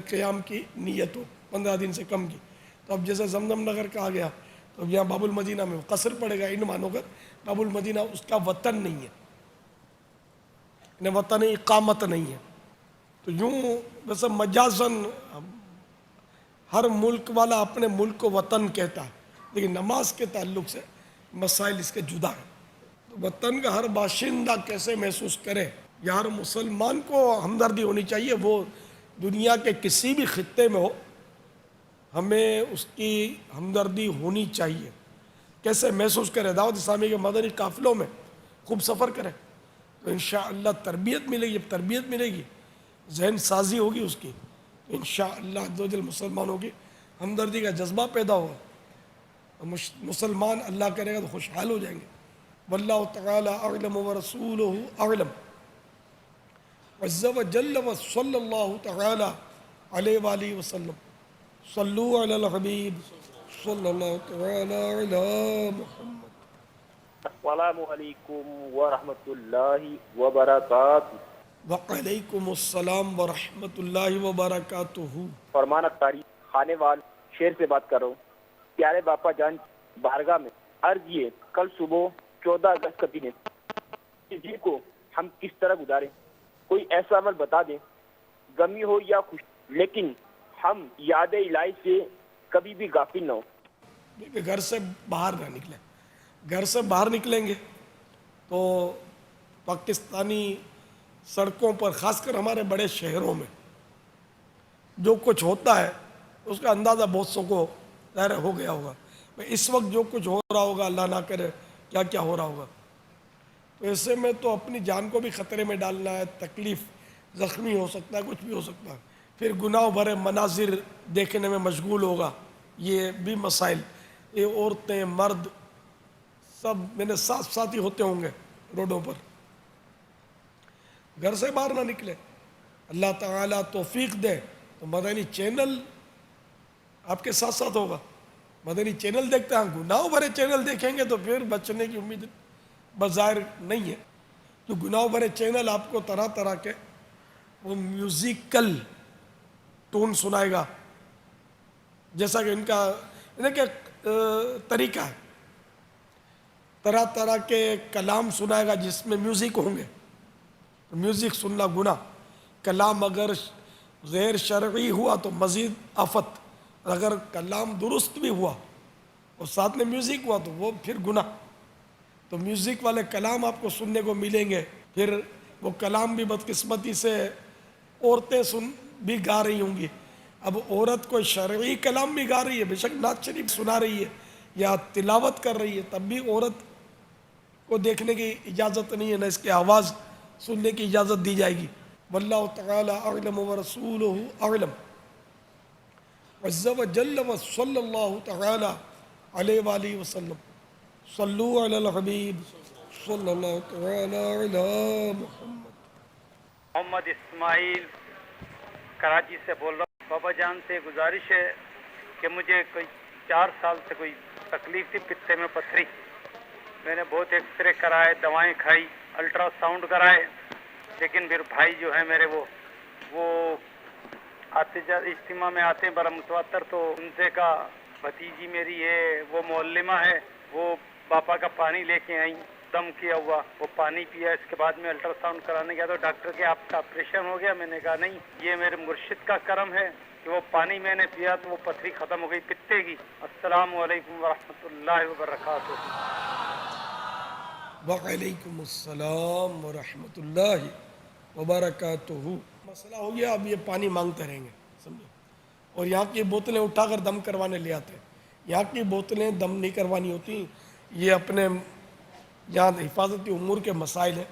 قیام کی نیت ہو، 15 دن سے کم کی. تو اب جیسے زمزم نگر کا آ گیا تو اب یہاں باب المدینہ میں قصر پڑے گا. ان معنوں کا باب المدینہ اس کا وطن نہیں ہے، وطن اقامت نہیں ہے. تو یوں ویسے مجازن ہر ملک والا اپنے ملک کو وطن کہتا ہے، لیکن نماز کے تعلق سے مسائل اس کے جدا ہیں. تو وطن کا ہر باشندہ کیسے محسوس کرے، یا ہر مسلمان کو ہمدردی ہونی چاہیے، وہ دنیا کے کسی بھی خطے میں ہو، ہمیں اس کی ہمدردی ہونی چاہیے. کیسے محسوس کرے؟ دعوت اسلامی کے مدنی قافلوں میں خوب سفر کرے تو انشاءاللہ تربیت ملے گی. تربیت ملے گی، ذہن سازی ہوگی اس کی، تو انشاءاللہ عزوجل مسلمانوں کی ہمدردی کا جذبہ پیدا ہوگا، مسلمان اللہ کرے گا تو خوشحال ہو جائیں گے. واللہ تعالی اعلم ورسولہ اعلم عز وجل وصلی اللہ تعالی علیہ وآلہ وسلم. صلو علی الحبیب صلی اللہ تعالی علی محمد. السلام علیکم ورحمۃ اللہ وبرکاتہ. وعلیکم السلام ورحمۃ اللہ وبرکاتہ. فرمان اختاری خانے وال شہر سے بات کر رہا ہوں. پیارے باپا جان بارگاہ میں عرض یہ، کل صبح 14 اگست کا دن ہے، اس دن کو ہم کس طرح گزاریں؟ کوئی ایسا عمل بتا دیں، غمی ہو یا خوش، لیکن ہم یاد الہی سے کبھی بھی غافل نہ ہو. گھر سے باہر نہ نکلیں. گھر سے باہر نکلیں گے تو پاکستانی سڑکوں پر، خاص کر ہمارے بڑے شہروں میں جو کچھ ہوتا ہے اس کا اندازہ بہت سو کو ظاہر ہو گیا ہوگا. اس وقت جو کچھ ہو رہا ہوگا، اللہ نہ کرے کیا کیا ہو رہا ہوگا. تو ایسے میں تو اپنی جان کو بھی خطرے میں ڈالنا ہے، تکلیف، زخمی ہو سکتا ہے، کچھ بھی ہو سکتا ہے. پھر گناہ بھرے مناظر دیکھنے میں مشغول ہوگا، یہ بھی مسائل. یہ عورتیں، مرد سب میرے ساتھ ساتھی ہوتے ہوں گے روڈوں پر. گھر سے باہر نہ نکلے. اللہ تعالیٰ توفیق دے تو مدنی چینل آپ کے ساتھ ساتھ ہوگا. مدنی چینل دیکھتے ہیں، گناہ بھرے چینل دیکھیں گے تو پھر بچنے کی امید بظاہر نہیں ہے. جو گناہ بھرے چینل آپ کو طرح طرح کے وہ میوزیکل ٹون سنائے گا، جیسا کہ ان کا طریقہ ہے. طرح طرح کے کلام سنائے گا جس میں میوزک ہوں گے. میوزک سننا گناہ. کلام اگر غیر شرعی ہوا تو مزید آفت. اگر کلام درست بھی ہوا اور ساتھ میں میوزک ہوا تو وہ پھر گناہ. تو میوزک والے کلام آپ کو سننے کو ملیں گے. پھر وہ کلام بھی بدقسمتی سے عورتیں بھی گا رہی ہوں گی. اب عورت کوئی شرعی کلام بھی گا رہی ہے، بے شک نعت شریف سنا رہی ہے یا تلاوت کر رہی ہے، تب بھی عورت کو دیکھنے کی اجازت نہیں ہے، نہ اس کی آواز سننے کی اجازت دی جائے گی. واللہ تعالی اعلم ورسولہ اعلم عز وجل وصلی اللہ تعالی علیہ وآلہ وسلم. صلو علی الحبیب صلی اللہ تعالی علی محمد. محمد اسماعیل کراچی سے بول رہا ہوں. بابا جان سے گزارش ہے کہ مجھے کوئی 4 سال سے کوئی تکلیف تھی، پتے میں پتھری. میں نے بہت ایکس رے کرائے، دوائیں کھائی، الٹرا ساؤنڈ کرائے، لیکن پھر بھائی جو ہے میرے وہ آتے اجتماع میں آتے ہیں بڑا متواتر، تو ان سے کہا بھتیجی میری ہے وہ معلمہ ہے، وہ باپا کا پانی لے کے آئیں، دم کیا ہوا، وہ پانی پیا. اس کے بعد میں الٹرا ساؤنڈ کرانے گیا تو ڈاکٹر کہ آپ کا آپریشن ہو گیا. میں نے کہا نہیں، یہ میرے مرشد کا کرم ہے کہ وہ پانی میں نے پیا تو وہ پتھری ختم ہو گئی پتے کی. السلام علیکم ورحمۃ اللہ وبرکاتہ. وعلیکم السلام ورحمۃ اللہ وبرکاتہ. مسئلہ ہو گیا. اب یہ پانی مانگتے رہیں گے، سمجھے. اور یہاں کی بوتلیں اٹھا کر دم کروانے لے آتے ہیں. یہاں کی بوتلیں دم نہیں کروانی ہوتی. یہ اپنے یہاں حفاظتی امور کے مسائل ہیں.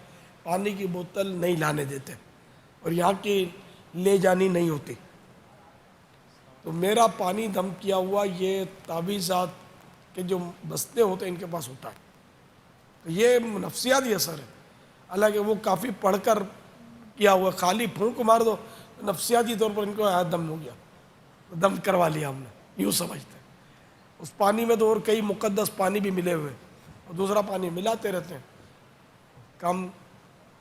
پانی کی بوتل نہیں لانے دیتے اور یہاں کی لے جانی نہیں ہوتی. تو میرا پانی دم کیا ہوا یہ تعویذات کے جو بستے ہوتے ہیں ان کے پاس ہوتا ہے. تو یہ نفسیاتی اثر ہے. حالانکہ وہ کافی پڑھ کر کیا ہوا، خالی پھونک مار دو نفسیاتی طور پر ان کو دم ہو گیا، دم کروا لیا ہم نے، یوں سمجھتے ہیں. اس پانی میں تو اور کئی مقدس پانی بھی ملے ہوئے اور دوسرا پانی ملاتے رہتے ہیں. کام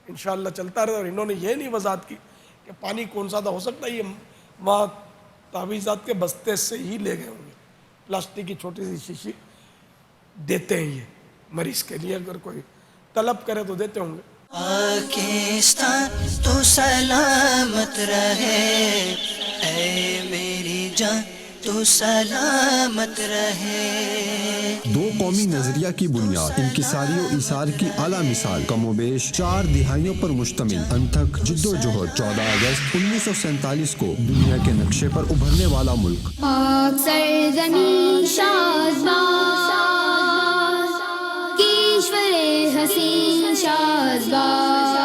انشاءاللہ چلتا رہتا. اور انہوں نے یہ نہیں وضاحت کی کہ پانی کون سا تھا. ہو سکتا ہے یہ وہاں تعویذات کے بستے سے ہی لے گئے ہوں گے. پلاسٹک کی چھوٹی سی شیشی دیتے ہیں یہ مریض کے لیے، اگر کوئی طلب کرے تو دیتے ہوں گے. پاکستان تو سلامت رہے، اے میری جان تو سلامت رہے. دو قومی نظریہ کی بنیاد، انکساری و ایثار کی اعلیٰ مثال، کم و بیش 4 دہائیوں پر مشتمل انتھک جد و جہد 14 اگست 1947 کو دنیا کے نقشے پر ابھرنے والا ملک. پاک سرزمین شاد باز، کشور حسین شاد باز.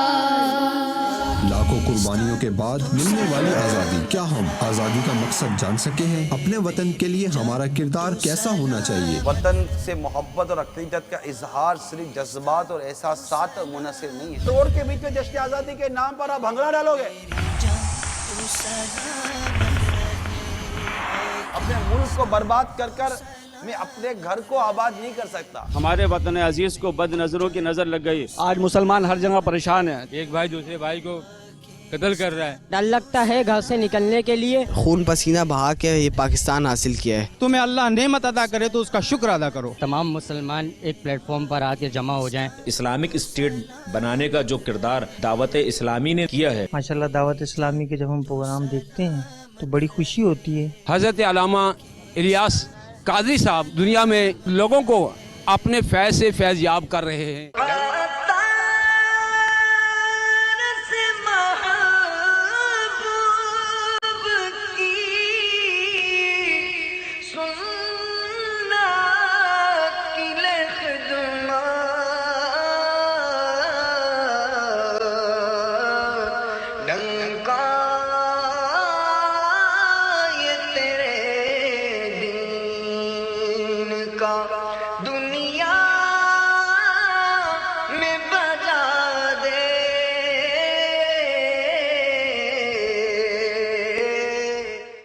لاکھوں قربانیوں کے بعد ملنے والی آزادی، کیا ہم آزادی کا مقصد جان سکے ہیں؟ اپنے وطن کے لیے ہمارا کردار کیسا ہونا چاہیے؟ وطن سے محبت اور عقیدت کا اظہار صرف جذبات اور احساسات پر منحصر نہیں ہے. توڑ کے بیچ میں جشن آزادی کے نام پر آپ بھنگڑا ڈالو گے. اپنے ملک کو برباد کر کر میں اپنے گھر کو آباد نہیں کر سکتا. ہمارے وطن عزیز کو بد نظروں کی نظر لگ گئی. آج مسلمان ہر جگہ پریشان ہیں. ایک بھائی دوسرے بھائی کو قتل کر رہا ہے. ڈر لگتا ہے گھر سے نکلنے کے لیے. خون پسینہ بہا کے یہ پاکستان حاصل کیا ہے. تمہیں اللہ نعمت عطا کرے تو اس کا شکر ادا کرو. تمام مسلمان ایک پلیٹ فارم پر آ کے جمع ہو جائیں. اسلامک اسٹیٹ بنانے کا جو کردار دعوت اسلامی نے کیا ہے، ماشاءاللہ دعوت اسلامی کے جب ہم پروگرام دیکھتے ہیں تو بڑی خوشی ہوتی ہے. حضرت علامہ الیاس قادری صاحب دنیا میں لوگوں کو اپنے فیض سے فیض یاب کر رہے ہیں.